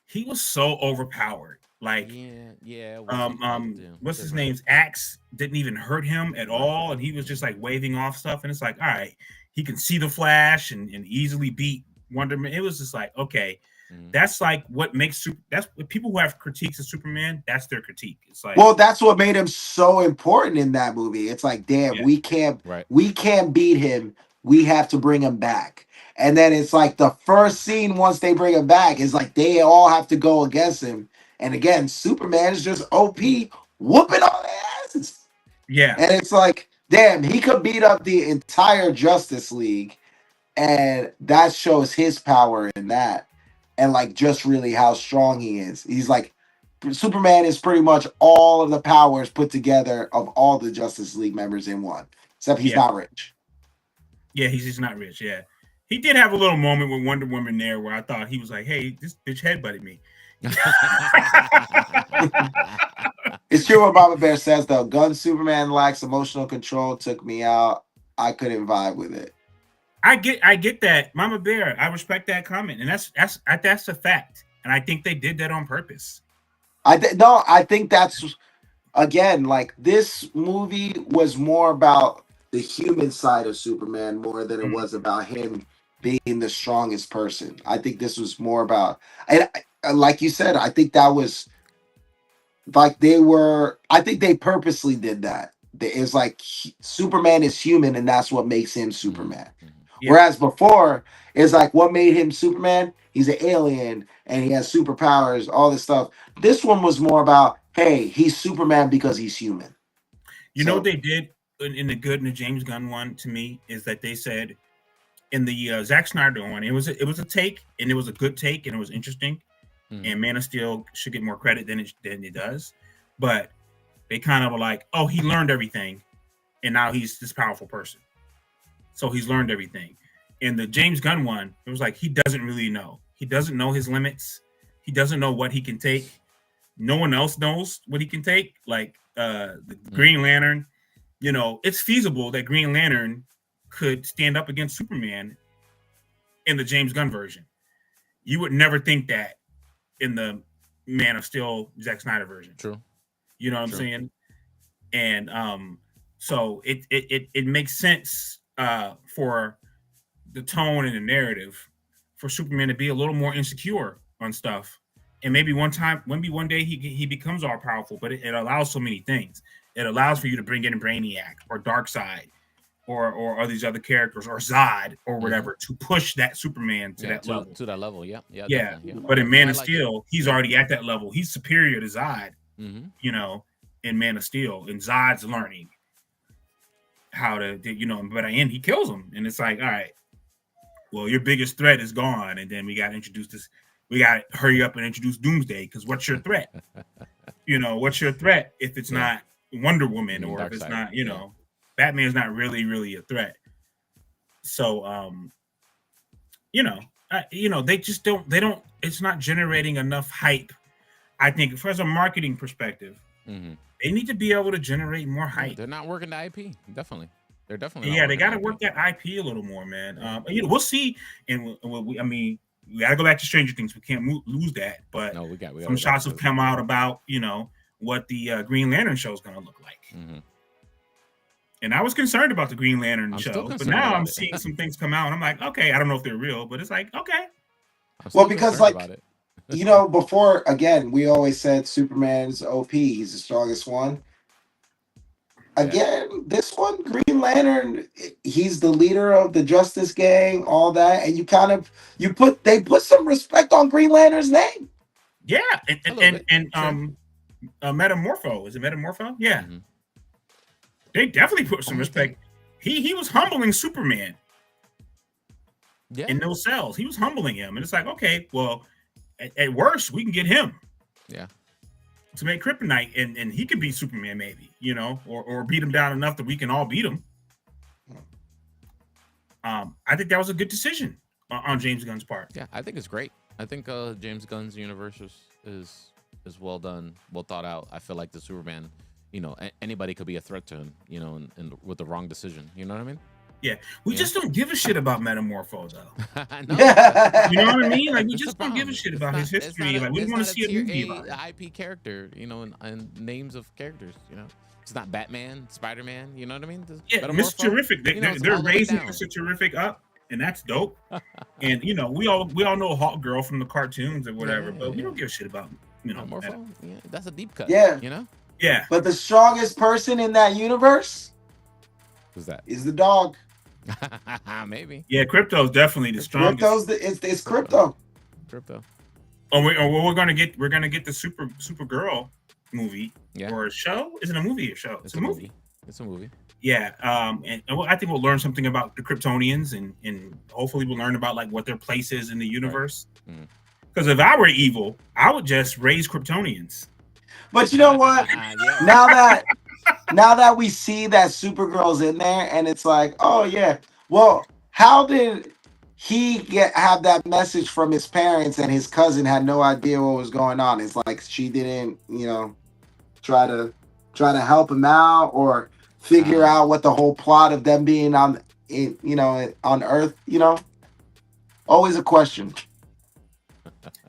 he was so overpowered. Like Yeah, yeah, it wasn't like what's his different. name's axe didn't even hurt him at Right. all, and he was just Hmm. like waving off stuff, and it's like, all right, he can see the Flash and easily beat Wonder Man. It was just like, okay, Hmm. that's like what makes that's what people who have critiques of Superman, that's their critique. It's like, well, that's what made him so important in that movie. It's like, damn, yeah, Right. we can't beat him. We have to bring him back. And then it's like the first scene once they bring him back is like they all have to go against him. And again, Superman is just OP whooping all their asses. yeah, And it's like, damn, he could beat up the entire Justice League. And that shows his power in that. And like just really how strong he is. He's like Superman is pretty much all of the powers put together of all the Justice League members in one. Except he's yeah, not rich. yeah. He's just not rich. Yeah, he did have a little moment with Wonder Woman there where I thought he was like, hey, this bitch headbutted me. It's true what Baba Bear says though. Gun Superman lacks emotional control, took me out. I couldn't vibe with it. I get that, Mama Bear. I respect that comment, and that's a fact. And I think they did that on purpose. No, I think that's again like this movie was more about the human side of Superman more than it Mhm. was about him being the strongest person. I think this was more about and like you said, I think that was like they were I think they purposely did that. It's like Superman is human and that's what makes him Hmm. Superman. Hmm. Yeah, Whereas before it's like what made him Superman? He's an alien and he has superpowers, all this stuff. This one was more about hey, he's Superman because he's human. you know what So they did in the good in the James Gunn one to me is that they said in the Zack Snyder one, it was a take and it was a good take and it was interesting. Hmm. And Man of Steel should get more credit than it does, but they kind of were like, oh, he learned everything, and now he's this powerful person. So he's learned everything. In the James Gunn one, it was like he doesn't really know. He doesn't know his limits. He doesn't know what he can take. No one else knows what he can take. Like the Hmm. Green Lantern, it's feasible that Green Lantern could stand up against Superman in the James Gunn version. You would never think that in the Man of Steel Zack Snyder version. True. You know what I'm True. saying? And so it makes sense for the tone and the narrative for Superman to be a little more insecure on stuff. And maybe one day he becomes all powerful, but it allows so many things. It allows for you to bring in Brainiac or Darkseid or these other characters or Zod or Hmm. whatever to push that Superman to Yeah. that To level. to that level. Yeah. Yeah. Yeah, Definitely. Yeah. but Yeah. in No, Man I of like it. Steel, he's Yeah. already at that level. He's superior to Zod, Hmm. you know, in Man of Steel, and Zod's learning how to, but at the end he kills him, and it's like, all right, well, your biggest threat is gone, and then we got to introduce this. We got to hurry up and introduce Doomsday, because what's your threat? What's your threat if it's not Wonder Woman, or if it's not, Batman's not really a threat. So, they just don't. They don't. It's not generating enough hype. I think, from a marketing perspective, they need to be able to generate more hype. They're not working the IP. Definitely, they're definitely. They got to work that IP a little more, man. We'll see. And we got to go back to Stranger Things. We can't lose that. But no, we got some shots have come out about what the Green Lantern show is going to look like. And I was concerned about the Green Lantern show, but now I'm seeing some things come out, and I'm like, okay, I don't know if they're real, but it's like, okay. Well, because before, again, we always said Superman's OP. He's the strongest one. Again, this one, Green Lantern, he's the leader of the Justice Gang, all that, and they put some respect on Green Lantern's name. Yeah, and Metamorpho, is it Metamorpho? Yeah, they definitely put some respect. He was humbling Superman. Yeah, in those cells, he was humbling him, and it's like, okay, well, at worst, we can get him. Yeah. To make Kryptonite, and he could beat Superman, maybe, or beat him down enough that we can all beat him. I think that was a good decision on James Gunn's part. Yeah, I think it's great. I think James Gunn's universe is well done, well thought out. I feel like the Superman, anybody could be a threat to him, and with the wrong decision. You know what I mean? Yeah, we just don't give a shit about Metamorpho, though. No. You know what I mean? Like, we just don't give a shit about his history. Like, we want to see a movie about it. IP character, and names of characters. It's not Batman, Spider-Man. You know what I mean? Yeah, Mr. Terrific. They're raising Mr. Terrific up, and that's dope. And we all know Hawk Girl from the cartoons or whatever, but we don't give a shit about Metamorpho. Yeah, that's a deep cut. Yeah, Yeah. But the strongest person in that universe, who's that? Is the dog. Maybe. Yeah, Crypto's definitely the strongest. It's Crypto. Oh, we're gonna get the Supergirl movie or a show. Is it a movie or show? It's a movie. It's a movie. Yeah, and I think we'll learn something about the Kryptonians, and hopefully we'll learn about like what their place is in the universe. Because if I were evil, I would just raise Kryptonians. But you know what? Now that we see that Supergirl's in there, and it's like, oh yeah, well, how did he have that message from his parents, and his cousin had no idea what was going on? It's like she didn't, try to help him out or figure out what the whole plot of them being on Earth. Always a question.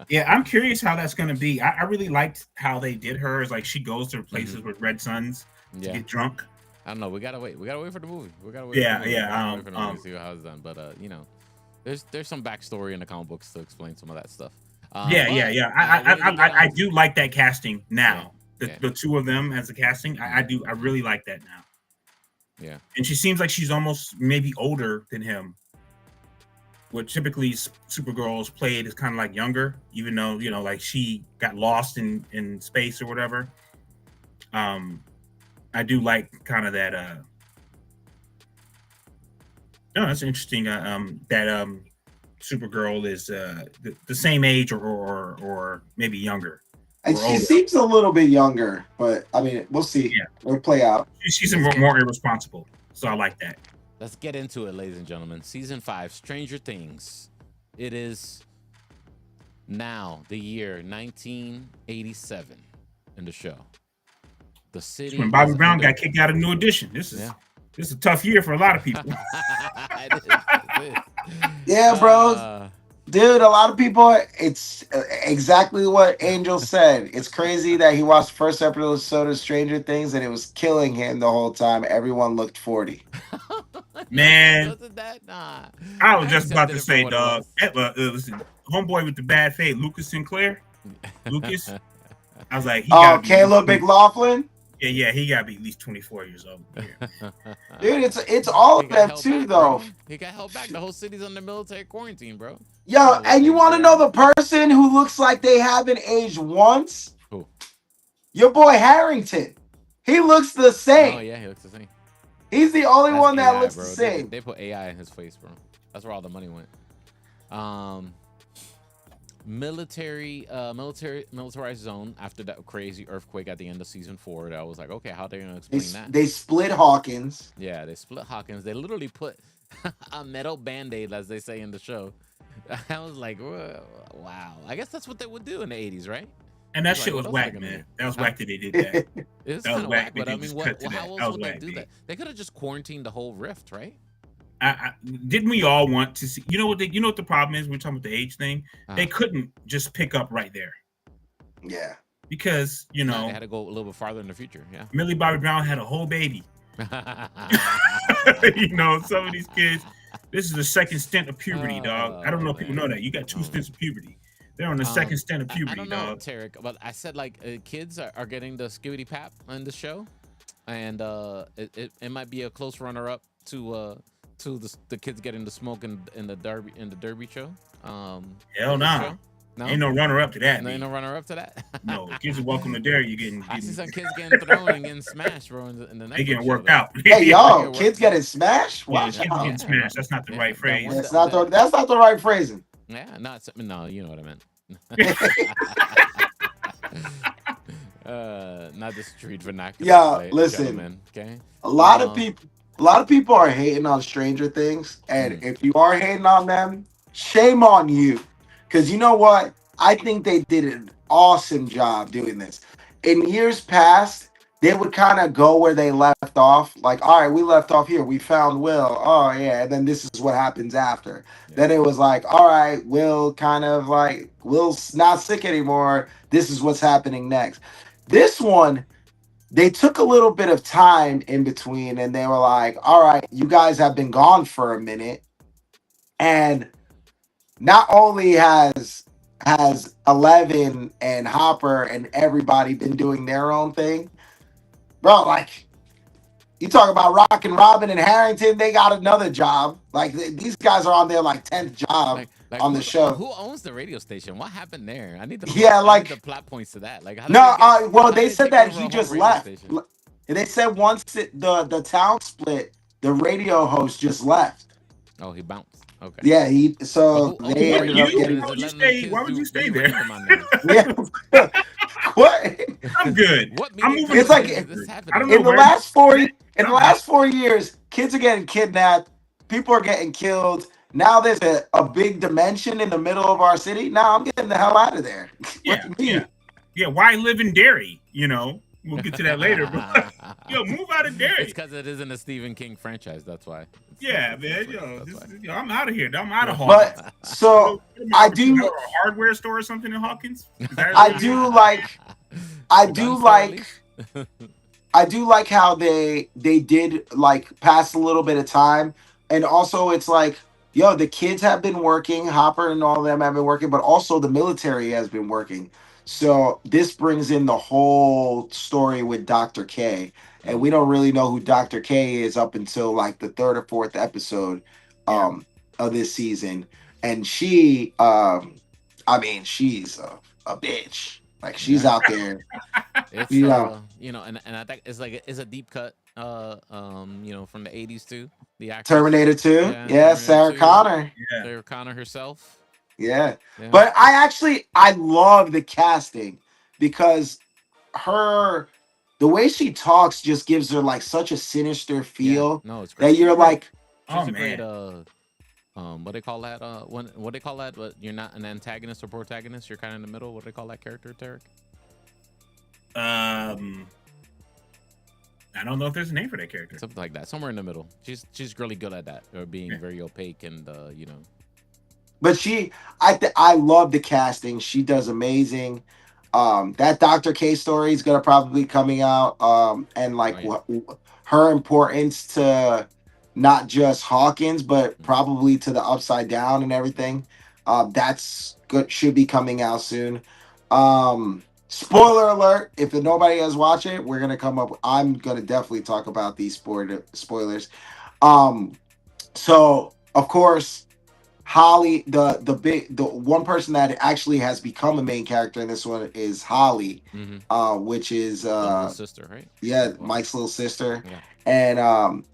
Yeah, I'm curious how that's going to be. I really liked how they did her. It's like she goes to places with red suns to get drunk. I don't know. We gotta wait. We gotta wait for the movie. For the movie to see how it's done. But there's some backstory in the comic books to explain some of that stuff. I do like that casting now. The two of them as a casting, I really like that now. Yeah, and she seems like she's almost maybe older than him. What typically Supergirl is played is kind of like younger, even though like she got lost in space or whatever. I do like kind of that. No, that's interesting. That Supergirl is the same age or maybe younger. And she seems a little bit younger, but I mean, we'll see. Yeah. It'll play out. She's more irresponsible, so I like that. Let's get into it, ladies and gentlemen. Season 5, Stranger Things. It is now the year 1987 in the show. The city. When Bobby Brown got kicked out of New Edition. This is a tough year for a lot of people. It is. Yeah, bro. Dude, a lot of people, it's exactly what Angel said. It's crazy that he watched the first episode of Stranger Things and it was killing him the whole time. Everyone looked 40. Man, I was just about to say, dog. Listen, homeboy with the bad fade, Lucas Sinclair. Lucas. I was like, Caleb McLaughlin. Yeah, he got to be at least 24 years old. Dude, it's all of them too, though. He got held back. The whole city's under military quarantine, bro. Yo, and you want to know the person who looks like they haven't aged once? Who? Your boy Harrington. He looks the same. Oh yeah, he looks the same. He's the only That's one that AI, looks the bro. same. They put AI in his face, bro. That's where all the money went. Um, militarized zone after that crazy earthquake at the end of season 4. That was like, okay, how are they gonna explain that? They split Hawkins. Yeah, they split Hawkins. They literally put a metal band-aid, as they say in the show. I was like, wow. I guess that's what they would do in the 80s, right? And that It's shit like, was what else are they whack, gonna man. do? That was Huh? whack that they did that. It's That was kind of whack whack, that but I they mean, just what? cut to How that. else That was would they whack, do dude. that? They could have just quarantined the whole rift, right? Didn't we all want to see? You know what? You know what the problem is? We're talking about the age thing. They Uh-huh. couldn't just pick up right there Yeah. because They had to go a little bit farther in the future. Yeah. Millie Bobby Brown had a whole baby. Some of these kids. This is the second stint of puberty, dog. I don't know if people know man. that. You got 2 Oh, stints man. of puberty. They're on the second stint of I puberty, don't know, dog. Tarek, but I said like kids are getting the skibbity pap on the show, and it might be a close runner up to the kids getting the smoke in the Derby show. Hell This nah. show? No, Ain't no runner up to that. no, ain't no runner up to that. No, kids are welcome to Derry. You I see getting some kids getting thrown and getting smashed, bro, in the they Netflix getting show, worked though. out. Hey, yo, worked kids out. getting smashed? Yeah, Watch kids out. getting smashed. That's not the right phrase. That That's not the right phrasing. Yeah, no, you know what I meant. Not the street vernacular, Yeah, listen. gentlemen. Okay. A lot of people are hating on Stranger Things, and if you are hating on them, shame on you. Because you know what? I think they did an awesome job doing this. In years past, they would kind of go where they left off. Like, all right, we left off here. We found Will. Oh, yeah. And then this is what happens after. Yeah. Then it was like, all right, Will kind of like, Will's not sick anymore. This is what's happening next. This one, they took a little bit of time in between and they were like, all right, you guys have been gone for a minute. And not only has Eleven and Hopper and everybody been doing their own thing, bro, like you talk about Rock and Robin and Harrington, they got another job. Like these guys are on their like 10th job on the show. Who owns the radio station? What happened there? I need the like the plot points to that. Like, how well, they did said take that over he a whole just radio left. station? They said once the town split, the radio host just left. Oh, he bounced. Okay. Yeah, they ended up getting. Why would you stay there? Yeah. What? I'm good. I'm moving. It's like I don't know in the last 4 years, kids are getting kidnapped. People are getting killed. Now there's a big dimension in the middle of our city. Now I'm getting the hell out of there. Yeah. Why live in Derry? We'll get to that later. But move out of Derry. It's because it isn't a Stephen King franchise. That's why. I'm out of here. I'm out of Hawkins. But so I do a hardware store or something in Hawkins. I do like how they did like pass a little bit of time, and also it's like, yo, the kids have been working, Hopper and all of them have been working, but also the military has been working. So this brings in the whole story with Dr. K. And we don't really know who Dr. K is up until like the 3rd or 4th episode of this season. And she she's a bitch. Like she's out there. It's and I think it's a deep cut from the 80s too. The actress. Terminator 2. Yeah, Sarah Connor. Yeah. Sarah Connor herself. Yeah. But I love the casting because the way she talks just gives her like such a sinister feel. No, it's great. That you're like, oh man. What they call that? What they call that? But you're not an antagonist or protagonist. You're kind of in the middle. What do they call that character, Tarek? I don't know if there's a name for that character. Something like that. Somewhere in the middle. She's really good at that, or being very opaque and But I love the casting. She does amazing. That Dr. K story is gonna probably be coming out. And like her importance to not just Hawkins, but probably to the Upside Down and everything. That's good. Should be coming out soon. Spoiler alert! If nobody has watched it, we're gonna come up. I'm gonna definitely talk about these spoilers. So of course, Holly, the one person that actually has become a main character in this one is Holly, which is little sister, right? Yeah, Mike's little sister. Yeah. And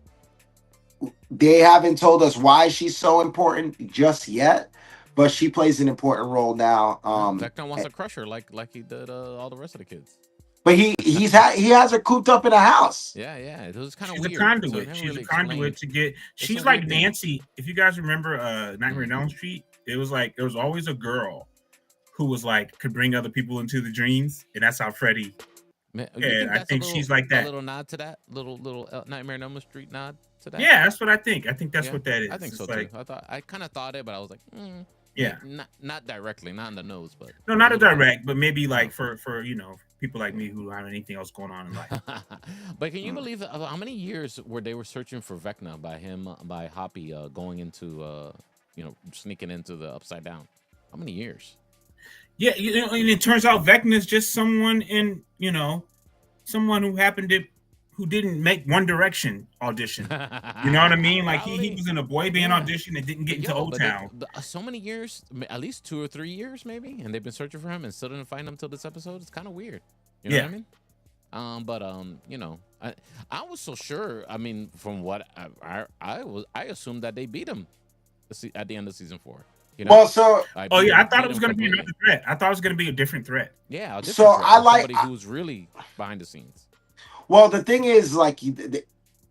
they haven't told us why she's so important just yet, but she plays an important role now. Vecna wants to crush her like he did all the rest of the kids. But he has her cooped up in a house. Yeah. It was kind of She's a weird. So conduit. never She's really a conduit explained. to get. It's She's a like weird thing. Nancy. If you guys remember Nightmare on Elm Street, it was like there was always a girl who was like could bring other people into the dreams, and that's how Freddy. Man, you And think I that's think she's like a that. little nod to that? Little Nightmare on Elm Street nod to that? Yeah, that's what I think. I think that's Yeah, what that is. I think so It's like, too. I kind of thought it, but I was like, yeah, not directly, not in the nose, but no, not a little bit. direct, but maybe like for people like me who don't have anything else going on in life. But can you believe how many years were they were searching for Vecna by Hoppy going into sneaking into the Upside Down? How many years? Yeah, and it turns out Vecna is just someone someone who didn't make One Direction audition. You know what I mean? Like he was in a boy band audition and didn't get into Old Town. So many years, at least 2 or 3 years, maybe, and they've been searching for him and still didn't find him till this episode. It's kind of weird. You know what I mean? I was so sure. I mean, from what I assumed that they beat him at the end of season 4. You know? Well, so I thought it was going to be another threat. I thought it was going to be a different threat. Yeah, so threat, I like somebody who's really behind the scenes. Well, the thing is, like, they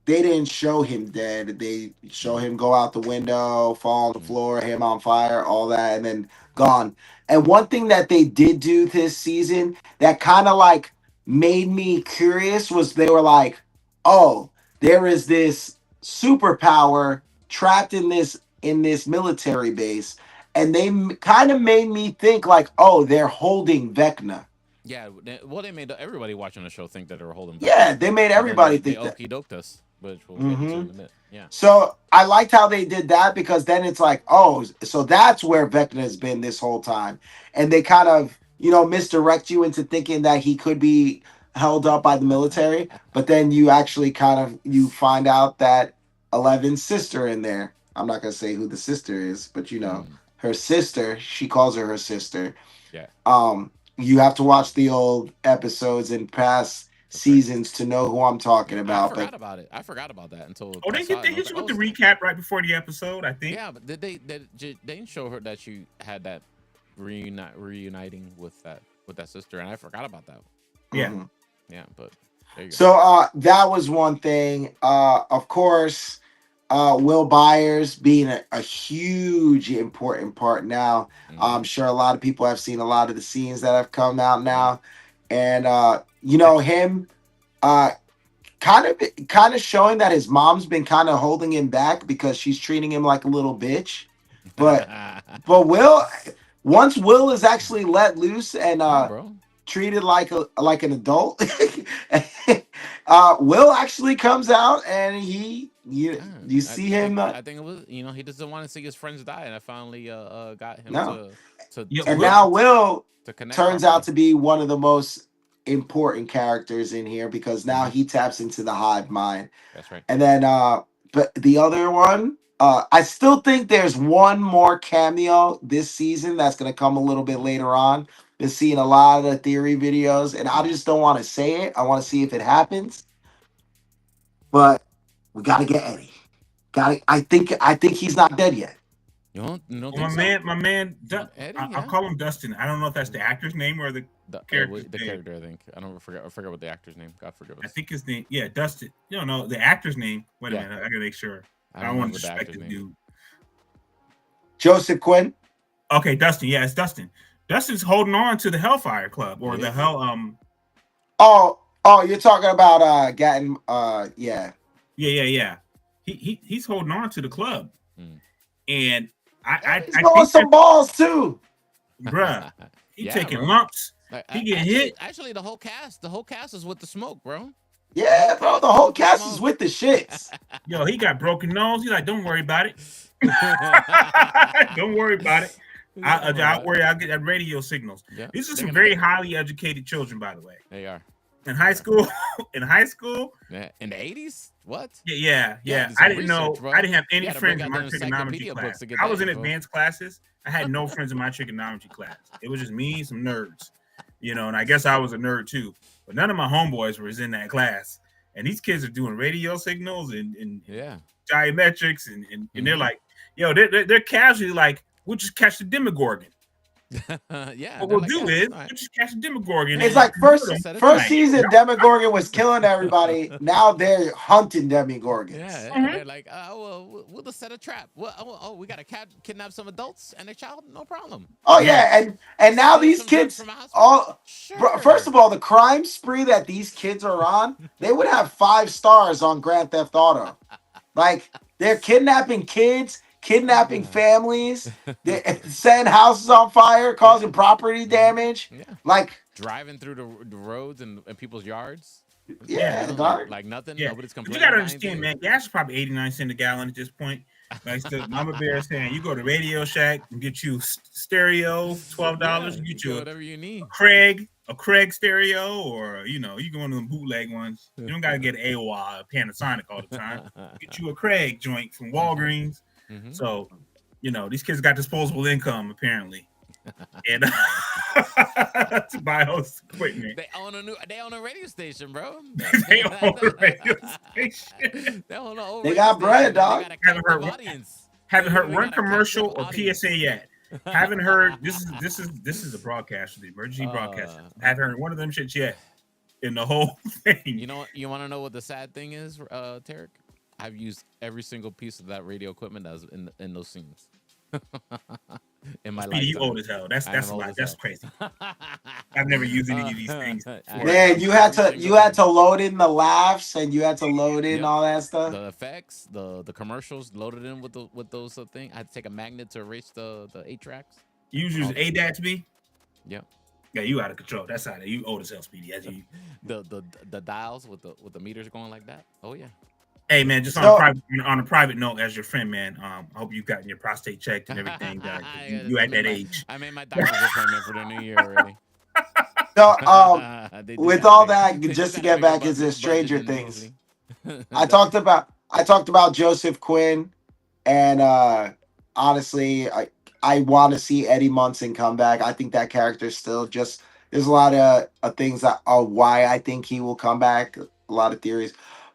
didn't show him dead. They show him go out the window, fall on the floor, him on fire, all that, and then gone. And one thing that they did do this season that kind of like made me curious was they were like, oh, there is this superpower trapped in this military base, and they kind of made me think like, oh, they're holding Vecna. Yeah, they made everybody watching the show think that they were holding back. Yeah, they made everybody think that. They okey doked us, which we'll get into in a minute. Yeah. So I liked how they did that because then it's like, oh, so that's where Vecna has been this whole time. And they kind of, misdirect you into thinking that he could be held up by the military. But then you actually you find out that Eleven's sister in there. I'm not going to say who the sister is, but her sister, she calls her sister. Yeah. You have to watch the old episodes and past seasons to know who I'm talking about. I forgot about it. I forgot about that until. They hit you with the recap right before the episode, I think. Yeah, but they didn't show her that she had that reuniting with that sister, and I forgot about that. Yeah. Mm-hmm. Yeah, but there you go. So that was one thing. Of course, Will Byers being a huge important part now. I'm sure a lot of people have seen a lot of the scenes that have come out now, and him kind of showing that his mom's been kind of holding him back because she's treating him like a little bitch. But once Will is actually let loose and treated like an adult, Will actually comes out and you see him. I think it was he doesn't want to see his friends die, and I finally got him to and now Will turns properly. out to be one of the most important characters in here because now he taps into the hive mind. That's right. And then but the other one, I still think there's one more cameo this season that's going to come a little bit later on. Been seeing a lot of the theory videos, and I just don't want to say it. I want to see if it happens. But we got to get Eddie. I think he's not dead yet. You don't my man, Eddie, I'll call him Dustin. I don't know if that's the actor's name or the character's the name. Character, I think. I forget what the actor's name. God forgive us. I think his name, Dustin. You don't know the actor's name. Wait a minute, I gotta make sure. I don't want to disrespect the dude. Joseph Quinn. Okay, Dustin. Yeah, it's Dustin. Dustin's holding on to the Hellfire Club or the Hell. Oh, you're talking about Gatton. Yeah. He's holding on to the club, and he's going some balls too, bruh. He taking lumps. He get hit. Actually, the whole cast is with the smoke, bro. Yeah, bro. The whole cast is with the shits. Yo, he got broken nose. He's like, don't worry about it. Don't worry about it. I'll worry. I'll get that radio signals. Yeah, these are some very highly educated children, by the way. They are. In high school. Yeah. In the 80s? What? Yeah. I didn't know. Bro. I didn't have any friends in my trigonometry class. I was in advanced classes. I had no friends in my trigonometry class. It was just me and some nerds, and I guess I was a nerd too. But none of my homeboys was in that class. and these kids are doing radio signals and Yeah. geometrics, and they're Hmm. like, yo, they're casually like, we'll just catch the Demogorgon. Yeah. What They're we'll like, do yeah, is all right. we'll just catch the Demogorgon Yeah. It's and like It's convert a them. set of first trap. Like, season Demogorgon was killing everybody. Now they're hunting Demogorgons. Yeah, mhm. they're like, well, we'll just set a trap. Well, we gotta kidnap some adults and a child, no problem. Oh Yeah, yeah, and now Steal these some drugs kids from a hospital, all first sure. of all, the crime spree that these kids are on, they would have 5 stars on Grand Theft Auto. Like they're kidnapping kids, kidnapping families, they setting houses on fire, Yeah. causing property Hmm. damage. Yeah. Like, Driving through the roads and people's yards. What you yeah, yeah, doing? Like dog. nothing. yeah. Nobody's But you complaining gotta about understand, anything. man, gas is probably 89 cents a gallon at this point. Like the Mama Bear is saying, you go to Radio Shack and get you stereo for $12. Yeah, You you get get you whatever you need. A Craig stereo, or you go one of them bootleg ones. You don't gotta get AOA, Panasonic all the time. Get you a Craig joint from Hmm. Walgreens. Hmm. So, these kids got disposable income apparently, and to buy host equipment. They own a radio station, bro. They own a radio station. They own an old They radio got bread, station and they dog. got a Haven't captive heard audience. They haven't heard literally one got a captive commercial or audience. PSA yet. Haven't heard this is a broadcast, the emergency broadcast. uh, Haven't heard one of them shits yet in the whole thing. you know what? You want to know what the sad thing is, Tarek? I've used every single piece of that radio equipment that was in those scenes in my Speedy, you old lifetime. as hell. I am That's a old lot. as That's hell. crazy. I've never used any of these things I've before. Man, used every single you had thing. to load in the laughs and you had to load in Yep. all that stuff. The effects, the commercials loaded in with those thing. I had to take a magnet to erase the 8 tracks. You use All the ADATB? Yep. Yeah, you out of control. That's how you old as hell, Speedy. As you. The dials with the meters going like that. Oh yeah. Hey man, just So on a private note, as your friend, man. I hope you've gotten your prostate checked and everything. You at that age. I made my doctor's appointment for the new year already. so They do with gotta all figure. that, They do just to gotta get figure back into Stranger budgeting Things, easily. I talked about Joseph Quinn, and honestly, I want to see Eddie Munson come back. I think that character still just there's a lot of things that are why I think he will come back. A lot of theories,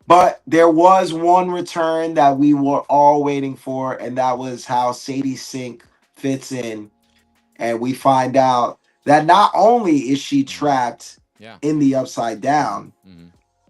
but there was one return that we were all waiting for, and that was how Sadie Sink fits in, and we find out that not only is she Mhm. trapped Yeah. in the upside Hmm. down, Hmm.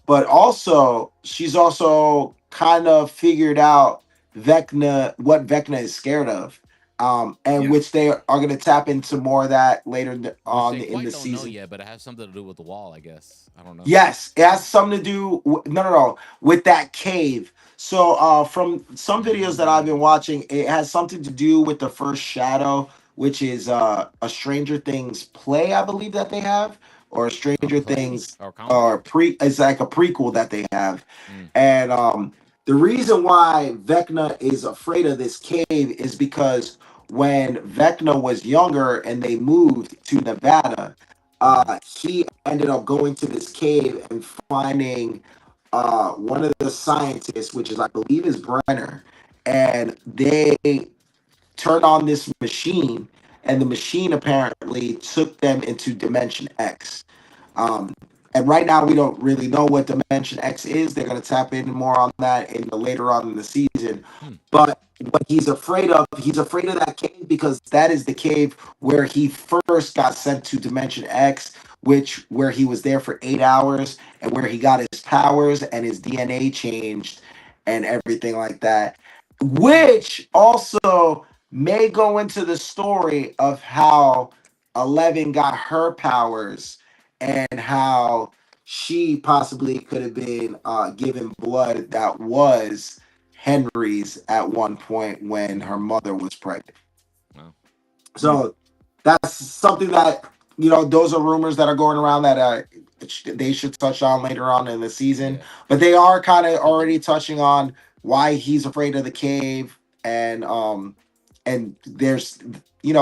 but also she's also kind of figured out what Vecna is scared of, and Yeah. which they are going to tap into more of that later Which they in quite the don't know season. yet, but it has something to do with the wall, I guess. I don't know. Yes, it has something to do. No, with that cave. So, from some videos that I've Mm. been watching, it has something to do with the first shadow, which is a Stranger Things play, I believe that they have, or A Stranger play Things, or comic? or pre. It's like a prequel that they have, Mm. and the reason why Vecna is afraid of this cave is because when Vecna was younger and they moved to Nevada, Mm. he ended up going to this cave and finding one of the scientists, which is I believe is Brenner, and they turned on this machine, and the machine apparently took them into Dimension X. Um, and right now, we don't really know what Dimension X is. They're going to tap in more on that in the later on in the season. Hmm. But what he's afraid of that cave because that is the cave where he first got sent to Dimension X, which where he was there for 8 hours and where he got his powers and his DNA changed and everything like that. Hmm. Which also may go into the story of how Eleven got her powers and how she possibly could have been given blood that was Henry's at one point when her Hmm. mother was pregnant. Well. So that's something that those are rumors that are going around that they should touch on later on in the season. Yeah. But they are kind of already touching on why he's afraid of the cave, and there's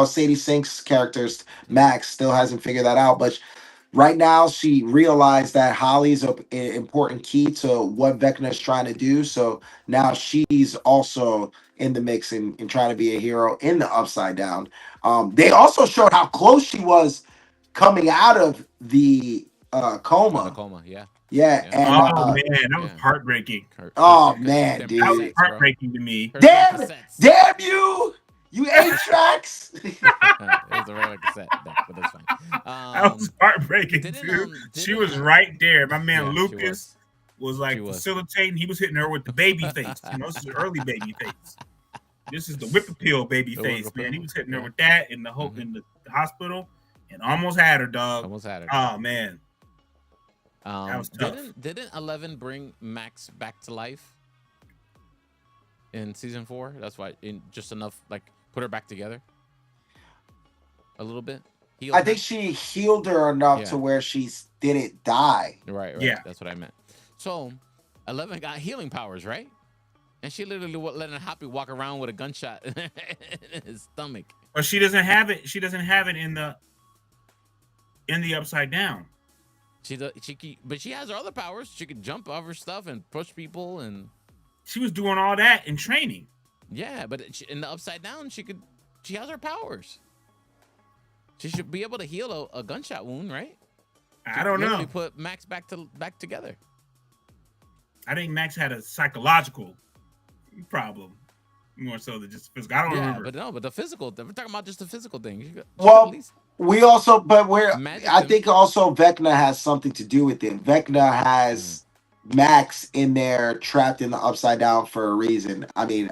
Sadie Sink's characters Hmm. Max still hasn't figured that out, but right now she realized that Holly's an important key to what Vecna is trying to do. So now she's also in the mix and trying to be a hero in the Upside Down. They also showed how close she was coming out of Oh, the coma. coma. Yeah. Yeah, Yeah. and Oh man, that was Yeah. heartbreaking. oh Here's man, them That was dude, cassettes, bro. heartbreaking to me. Here's them damn, cassettes. damn you, you 8 tracks. It was a regular cassette deck, but that's fine. That was heartbreaking Didn't too. She didn't was right there. My man Yeah, she Lucas was. was She like was. facilitating. He was hitting her with the baby face. You know, this is early baby face. This is the whip appeal baby The Wicked face, man. He Pill. was hitting her Yeah. with that in the Mhm. in the hospital, and almost had her, dog. Almost had her. Oh man, that was tough. Didn't 11 bring Max back to life in season 4? That's why in just enough like put her back together a little bit. Healed I her. think she healed her enough Yeah. to where she didn't die. Right. Yeah. That's what I meant. So 11 got healing powers, right? And she literally letting Hoppy walk around with a gunshot in his stomach. But she doesn't have it. She doesn't have it in the upside down. But she has her other powers. She could jump over stuff and push people, and She was doing all that in training. yeah. But in the upside down, she has her powers. She should be able to heal a gunshot wound, right? I don't know. Put Max back together. I think Max had a psychological problem more so than just physical. I don't remember. But the physical. We're talking about just the physical thing. She Well, at least we also, but magic I him. think also Vecna has something to do with it. Vecna has Max in there trapped in the upside down for a reason. I mean,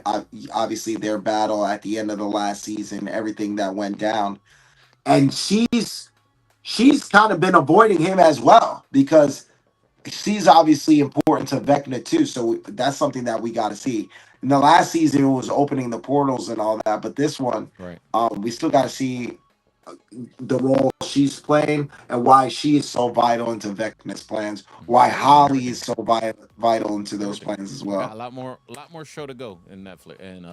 obviously their battle at the end of the last season, everything that went down, and she's kind of been avoiding him as well because she's obviously important to Vecna too. So that's something that we got to see. In the last season, it was opening the portals and all that, but this one, Right. we still got to see the role she's playing and why she is so vital into Vecna's plans. Why Holly is so vital into those plans as Got well. a lot more show to go in Netflix and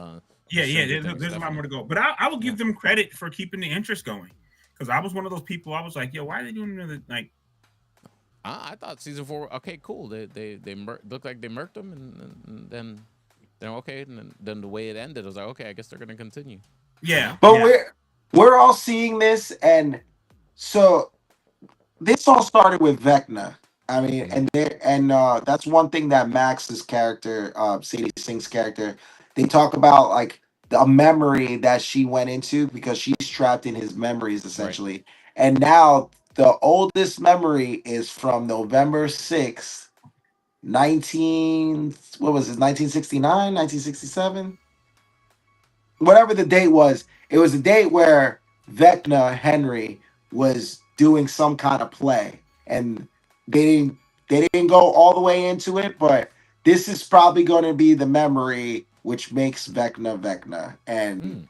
Yeah. Stranger Things, There's a lot definitely. more to go. But I will give them credit for keeping the interest going. Because I was one of those people. I was like, yo, why are they doing another like? I thought season 4. Okay, cool. They looked like they murked them, and then okay, and then the way it ended, I was like, okay, I guess they're gonna continue. Yeah. But Yeah. we're all seeing this, and so this all started with Vecna. I mean, and that's one thing that Max's character, Sadie Singh's character, they talk about like the memory that she went into because she's trapped in his memories essentially. And now the oldest memory is from November 6th, 19 what was it, 1969, 1967? Whatever the date was, it was a date where Vecna Henry was doing some kind of play, and they didn't go all the way into it, but this is probably going to be the memory which makes Vecna Vecna, and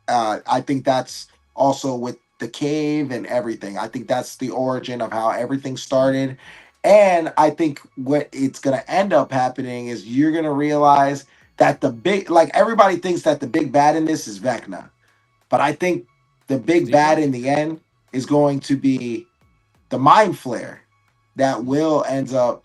I think that's also with the cave and everything. I think that's the origin of how everything started. And I think what it's going to end up happening is you're going to realize that like everybody thinks that the big bad in this is Vecna. But I think the big bad in the end is going to be the mind flare that Will ends up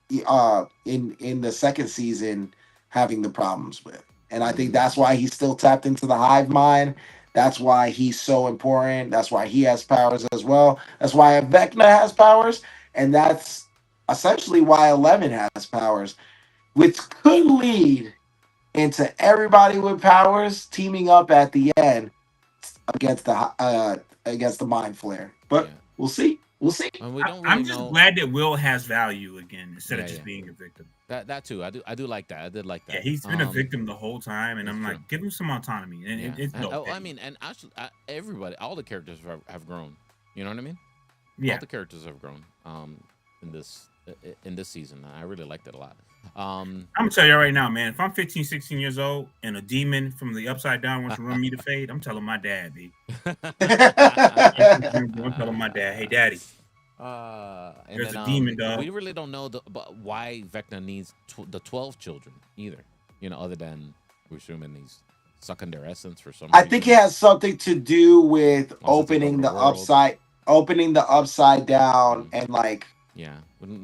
in the second season having the problems with. And I think that's why he's still tapped into the hive mind. That's why he's so important. That's why he has powers as well. That's why Vecna has powers. And that's essentially why 11 has powers, which could lead into everybody with powers teaming up at the end against the mind flare. But we'll see. We'll see. And we don't really I'm just know. glad that Will has value again instead of just being a victim. That too. I do like that. I did like that. Yeah, he's been a victim the whole time, and I'm true. like, give him some autonomy. And it's dope. I mean, and actually, everybody, all the characters have grown. You know what I mean? Yeah. All the characters have grown. In this season, I really liked it a lot. I'm gonna tell you right now, man. If I'm 15, 16 years old and a demon from the upside down wants to run me to fade, I'm telling my dad, B. I'm telling my dad, hey, daddy. There's a demon, dog. We really don't know why Vecna needs the 12 children either. You know, other than we're assuming he's sucking their essence for some reason. I think it has something to do with opening the upside down and like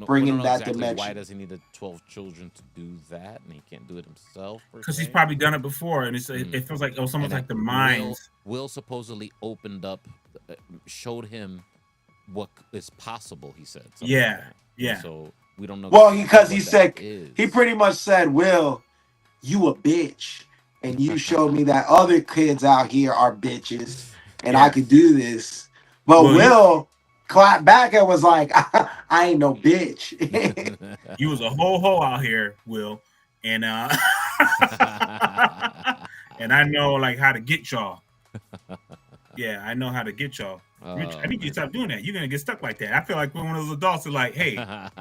bringing that dimension. Why does he need the 12 children to do that, and he can't do it himself? Because he's probably done it before, and it feels like it's almost like the minds. Will supposedly opened up, showed him what is possible. He said something Yeah, like that. yeah. So we don't know Well, exactly because he what that said he is. pretty much said, "Will, you a bitch, and you showed me that other kids out here are bitches, and I Yeah. could do this." But Well, Will clapped back and was like, "I ain't no bitch." you was a whole hoe out here, Will, and and I know like how to get y'all. Yeah, I know how to get y'all. Rich, I Oh need you to man. stop doing that. You're gonna get stuck like that. I feel like when one of those adults are like, "Hey,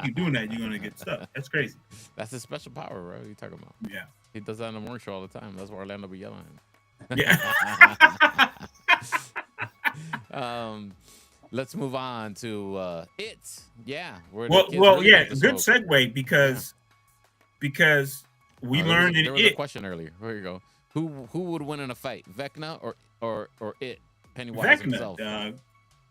you doing that, you're gonna get stuck." That's crazy. That's his special power, bro. What are you talking about? Yeah, He does that in the morning show all the time. That's why Orlando be yelling at yeah. him. um, let's move on to it. Yeah, where the kids well, really yeah. got the Good smoke. segue Yeah. because we Oh, there learned in was a it. question earlier. Here you go. Who would win in a fight, Vecna or it? Pennywise Vecna, himself.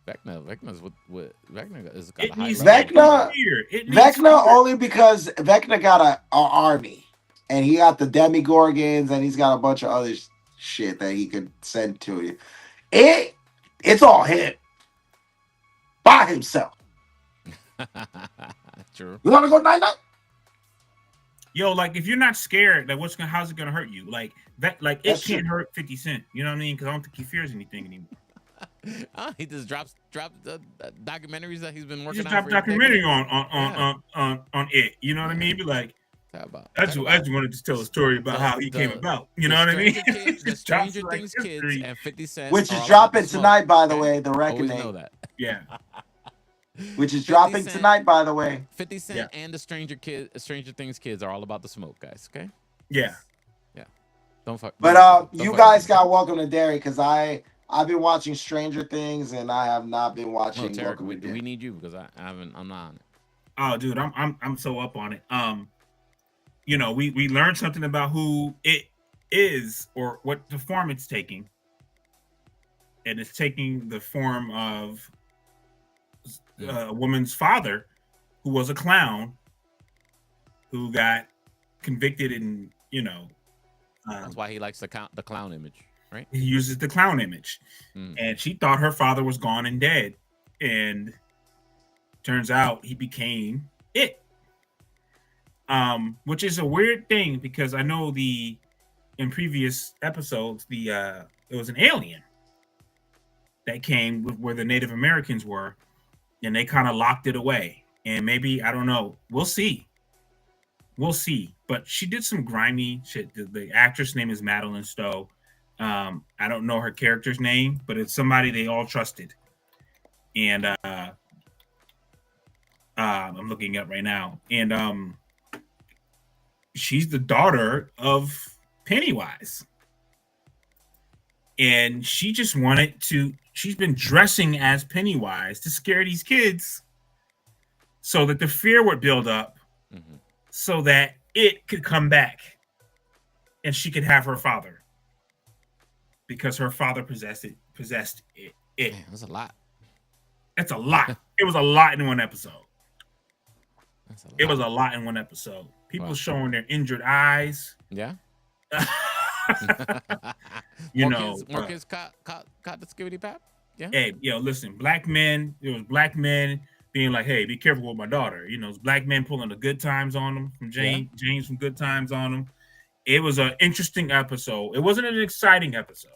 Vecna's with Vecna is got a it high needs level of Vecna, fear. It needs Vecna fear. only because Vecna got a army, and he got the Demigorgons, and he's got a bunch of other shit that he could send to you. It's all him by himself. True. You want to go night night? Yo, like if you're not scared, like how's it gonna hurt you? Like that, like it That's true. can't hurt 50 Cent. You know what I mean? Because I don't think he fears anything anymore. He just dropped the documentaries that he's been He working just on dropped a for documentary decades. Yeah, on it. You know what I yeah. mean? Be like, Talk I about just wanted to tell a story about how he came the about. You know what I mean? The Just drops Stranger like Things kids history. and 50 Cent Which are is all about the dropping smoke. tonight, by the Okay, way. The always know Reckoning. that. Yeah, Which is 50 dropping Cent, tonight, by the way. 50 yeah, Cent, and the Stranger Things kids are all about the smoke, guys. Okay, yeah. yeah. Don't fuck. But Don't you fuck with them. guys Okay. got Welcome to Derry because I've been watching Stranger Things and I have not been No, watching Tarek, Welcome to we Derry. need you because I haven't. I'm not on it. Oh, dude, I'm so up on it. You know, we learned something about who it is or what the form it's taking, and it's taking the form of a woman's father, who was a clown, who got convicted, and That's why he likes the clown image, right? he uses the clown image, Mm. and she thought her father was gone and dead, and turns out he became it. Which is a weird thing because I know in previous episodes it was an alien that came with where the Native Americans were, and they kind of locked it away. And maybe I don't know. We'll see. We'll see. But she did some grimy shit. The actress name is Madeline Stowe. I don't know her character's name, but it's somebody they all trusted. And I'm looking up right now. And she's the daughter of Pennywise. And she just wanted to, she's been dressing as Pennywise to scare these kids so that the fear would build up, so that it could come back and she could have her father, because her father possessed it. Man, that's a lot. That's a lot. It was a lot in one episode. That's a lot. It was a lot in one episode. People showing their injured eyes. Yeah. More kids caught the skibbity pap. Yeah. Hey, listen, black men. There was black men being like, "Hey, be careful with my daughter." It's black men pulling the Good Times on them from James from Good Times on them. It was an interesting episode. It wasn't an exciting episode,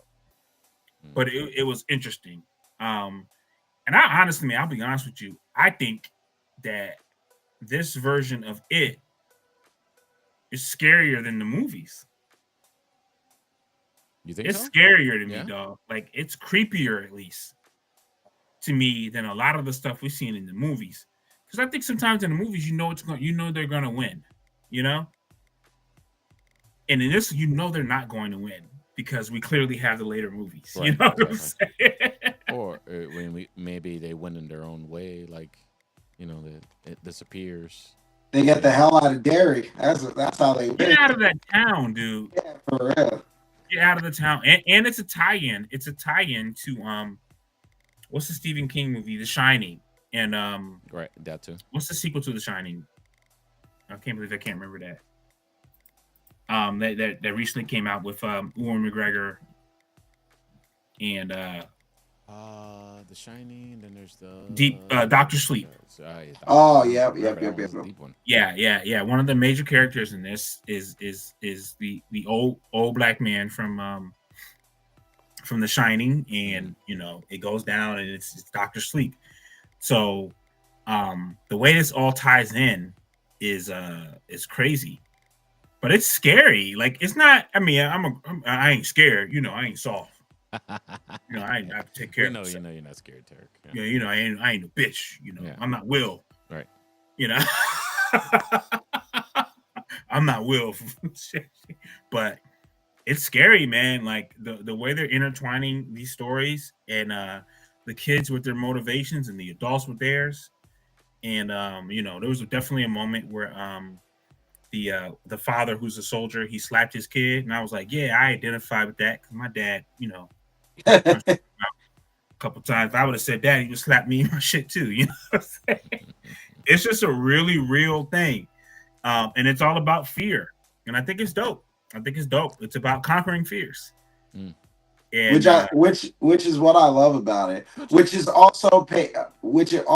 but it was interesting. And I honestly, I'll be honest with you, I think that this version of it is scarier than the movies. You think It's so? scarier to me, dog. Like, it's creepier, at least to me, than a lot of the stuff we've seen in the movies. Because I think sometimes in the movies, they're gonna win, and in this, they're not going to win because we clearly have the later movies. Right, You know what exactly. I'm saying? Or when maybe they win in their own way, like it disappears. They get the hell out of Derry. That's how they Get win. out of that town, dude. Yeah, for real. Get out of the town. And it's a tie-in. It's a tie-in to what's the Stephen King movie, The Shining? And right, that too. what's the sequel to The Shining? I can't believe I can't remember that. That recently came out with Ewan McGregor and The Shining. Then there's the Deep Doctor Sleep. Yeah, Dr. Oh, Sleep. yep, My yep, bad, yep, one yep, was a yep. deep one. Yeah. One of the major characters in this is the old black man from The Shining, and it goes down, and it's Doctor Sleep. So the way this all ties in is crazy, but it's scary. Like, it's not. I mean, I ain't scared. I ain't soft. I have to take care We of know, myself. you're not scared, Tarek. Yeah, I ain't a bitch. Yeah. I'm not Will. Right. I'm not Will. But it's scary, man. Like the way they're intertwining these stories, and the kids with their motivations and the adults with theirs. And there was definitely a moment where the father, who's a soldier, he slapped his kid, and I was like, yeah, I identify with that, because my dad, punched him out a couple times. If I would have said that, he would slap me in my shit too. What I'm saying? It's just a really real thing, and it's all about fear, and I think it's dope. It's about conquering fears. Mm. And Which is what I love about it. Which it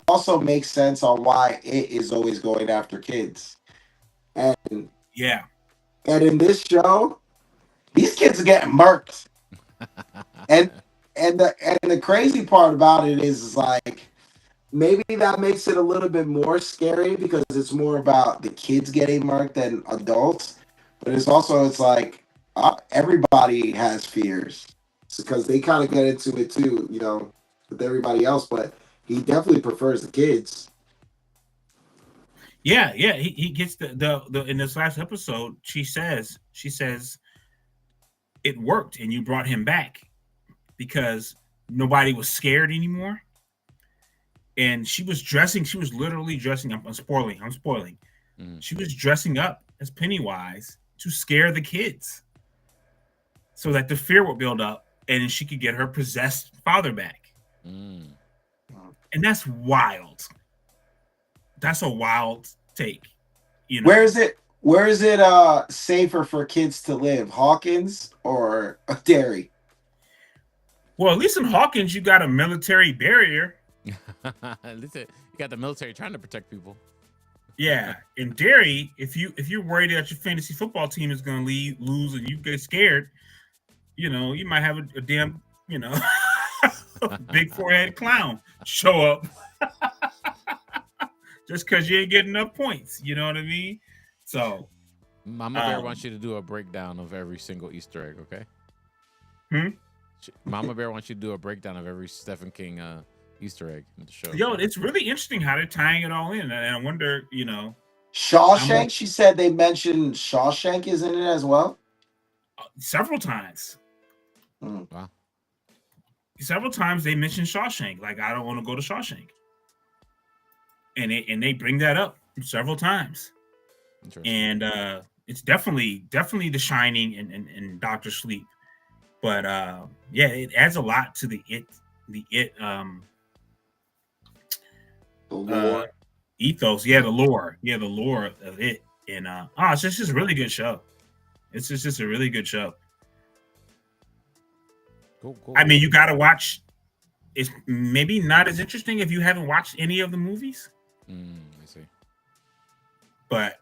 also makes sense on why it is always going after kids. And yeah, in this show, these kids are getting murked. And the crazy part about it is like maybe that makes it a little bit more scary because it's more about the kids getting murked than adults. But it's like everybody has fears because they kind of get into it too, with everybody else. But he definitely prefers the kids. yeah. He gets the in this last episode, she says it worked, and you brought him back because nobody was scared anymore. And she was literally dressing up. I'm spoiling. Mm. She was dressing up as Pennywise to scare the kids so that the fear would build up, and she could get her possessed father back. Mm. And that's wild. That's a wild take. Where is it safer for kids to live? Hawkins or Derry? Well, at least in Hawkins, you got a military barrier. Listen, you got the military trying to protect people. Yeah, in Derry, if you're worried that your fantasy football team is going to lose and you get scared, you might have a damn, big forehead clown show up just because you ain't getting enough points. You know what I mean? So, Mama Bear wants you to do a breakdown of every single Easter egg, okay? Mama Bear wants you to do a breakdown of every Stephen King Easter egg in the show. Yo, it's really interesting how they're tying it all in, and I wonder, Shawshank. She said they mentioned Shawshank is in it as well. Several times. Wow. Several times they mentioned Shawshank. Like, I don't want to go to Shawshank, and they bring that up several times. And it's definitely The Shining and Doctor Sleep. But yeah, it adds a lot to the lore. Ethos. Yeah, the lore of it. And it's just a really good show. It's just a really good show. Cool. I mean, you got to watch. It's maybe not as interesting if you haven't watched any of the movies. I see. But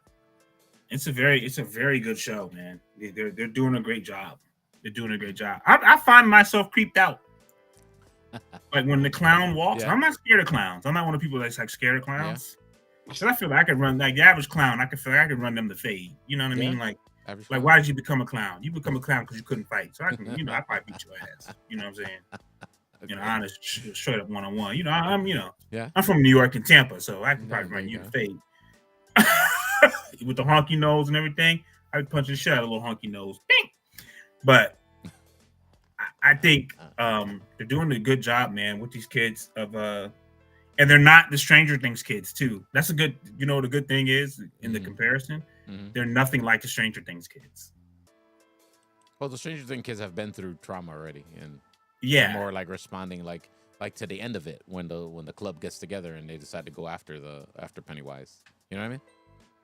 it's a very good show, man. They're doing a great job. I find myself creeped out. Like when the clown walks, I'm not scared of clowns. I'm not one of the people that's like scared of clowns. Because I feel like I could run, like the average clown, I could run them to fade. You know what I mean? Like why did you become a clown? You become a clown because you couldn't fight. So I can, I probably beat your ass. You know what I'm saying? Honest, straight up one-on-one. I'm from New York and Tampa, so I can probably run you to fade. With the honky nose and everything, I would punch the shit out of a little honky nose. Bing! But I think they're doing a good job, man, with these kids and they're not the Stranger Things kids too. That's a good, the good thing is in the comparison, they're nothing like the Stranger Things kids. Well, the Stranger Things kids have been through trauma already, and they're more like responding like to the end of it when the club gets together and they decide to go after Pennywise. You know what I mean?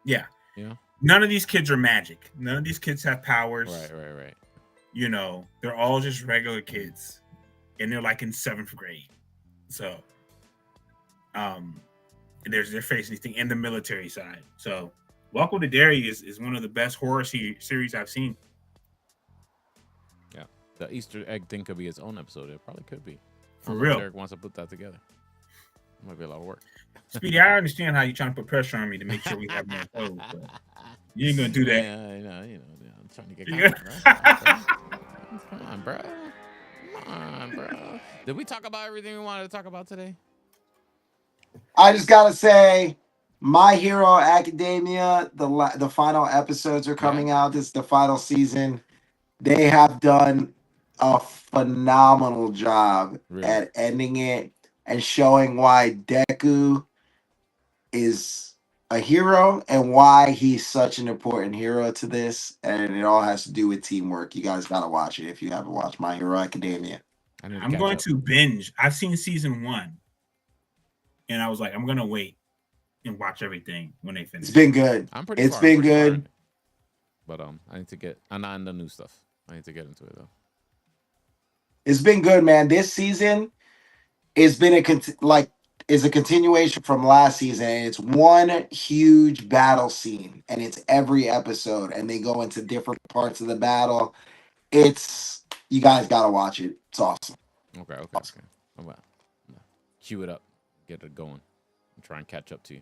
Yeah. None of these kids are magic. None of these kids have powers. Right. They're all just regular kids. and they're like in 7th grade. So, they're facing these things in the military side. So, Welcome to Derry is one of the best horror series I've seen. Yeah, the Easter egg thing could be its own episode. It probably could be. For real. Derek wants to put that together. It might be a lot of work. Speedy, I understand how you're trying to put pressure on me to make sure we have more clothes. You ain't gonna do that. Yeah, I'm trying to get content, bro. Come on, bro. Come on, bro. Did we talk about everything we wanted to talk about today? I just gotta say, My Hero Academia, the final episodes are coming out. This is the final season. They have done a phenomenal job at ending it and showing why Deku is a hero and why he's such an important hero to this. And it all has to do with teamwork. You guys gotta watch it if you haven't watched My Hero Academia. I'm going to binge. I've seen season 1. And I was like, I'm gonna wait and watch everything when they finish. It's been good. It's been good. But I need to get. I'm not in the new stuff. I need to get into it though. It's been good, man. This season has been is a continuation from last season. It's one huge battle scene, and it's every episode, and they go into different parts of the battle. You guys gotta watch it. It's awesome. Okay. I'm gonna cue it up, get it going, and try and catch up to you.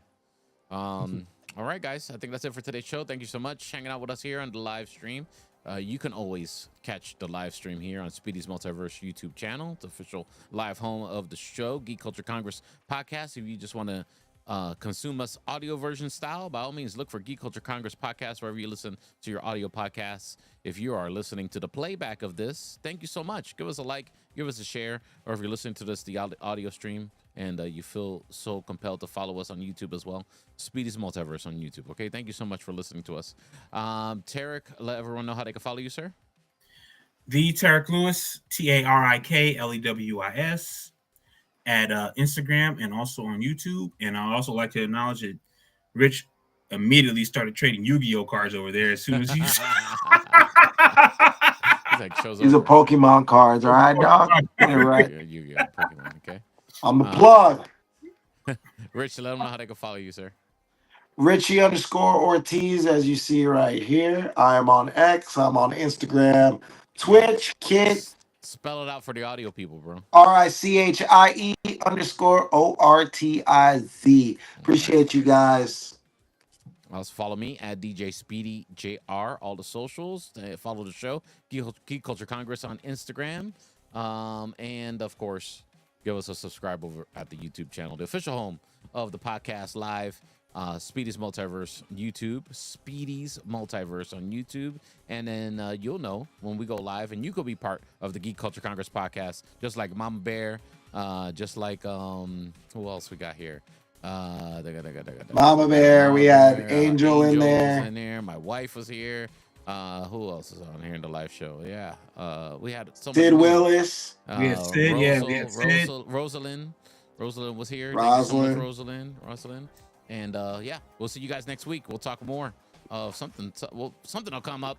All right, guys. I think that's it for today's show. Thank you so much hanging out with us here on the live stream. You can always catch the live stream here on Speedy's Multiverse YouTube channel, the official live home of the show, Geek Culture Congress podcast. If you just want to consume us audio version style, by all means, look for Geek Culture Congress podcast wherever you listen to your audio podcasts. If you are listening to the playback of this, thank you so much. Give us a like, give us a share, or if you're listening to this, the audio stream, and you feel so compelled to follow us on YouTube as well, Speedy's Multiverse on YouTube. Okay, thank you so much for listening to us. Tarek, let everyone know how they can follow you, sir. The Tarek Lewis, TARIKLEWIS, at Instagram and also on YouTube. And I also like to acknowledge that Rich immediately started trading Yu-Gi-Oh cards over there as soon as he's These are Pokemon cards, all right, dog? Get it right. Yu-Gi-Oh, Pokemon, okay. I'm the plug. Rich, let them know how they can follow you, sir. Richie_Ortiz, as you see right here. I am on X. I'm on Instagram, Twitch, Kit. Spell it out for the audio people, bro. RICHIE_ORTIZ. Appreciate you guys. Also follow me at DJ Speedy JR, all the socials. Follow the show, Geek Culture Congress on Instagram. And of course, give us a subscribe over at the YouTube channel, the official home of the podcast live. Speedy's Multiverse YouTube, Speedy's Multiverse on YouTube, and then you'll know when we go live, and you could be part of the Geek Culture Congress podcast, just like Mama Bear, just like who else we got here? Mama Bear, we had Angel in there. My wife was here. Who else is on here in the live show? Yeah, we had Sid Willis. We had Sid. We had Sid. Rosalind was here. Rosalind. Rosalind. And yeah, we'll see you guys next week. We'll talk more of something. Something will come up,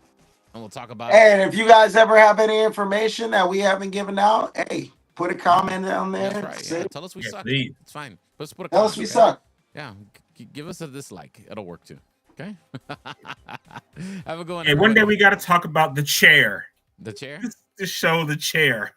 and we'll talk about it. And if you guys ever have any information that we haven't given out, hey, put a comment down there. That's right. Yeah. Tell us we suck. Please. It's fine. Let's put a comment. Tell us we suck. Yeah, give us a dislike. It'll work too. Okay. Have a good one. Hey, one day we got to talk about the chair. The chair? To show the chair.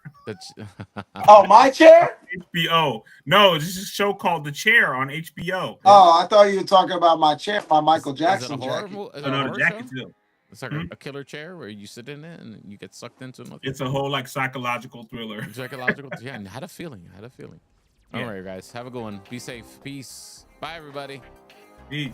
Oh, my chair? HBO. No, this is a show called The Chair on HBO. Oh, I thought you were talking about my chair, my Michael Jackson jacket. The jacket too. It's like a killer chair where you sit in it and you get sucked into it. It's a whole like psychological thriller. Yeah, and I had a feeling. All right, guys. Have a good one. Be safe. Peace. Bye, everybody. Peace.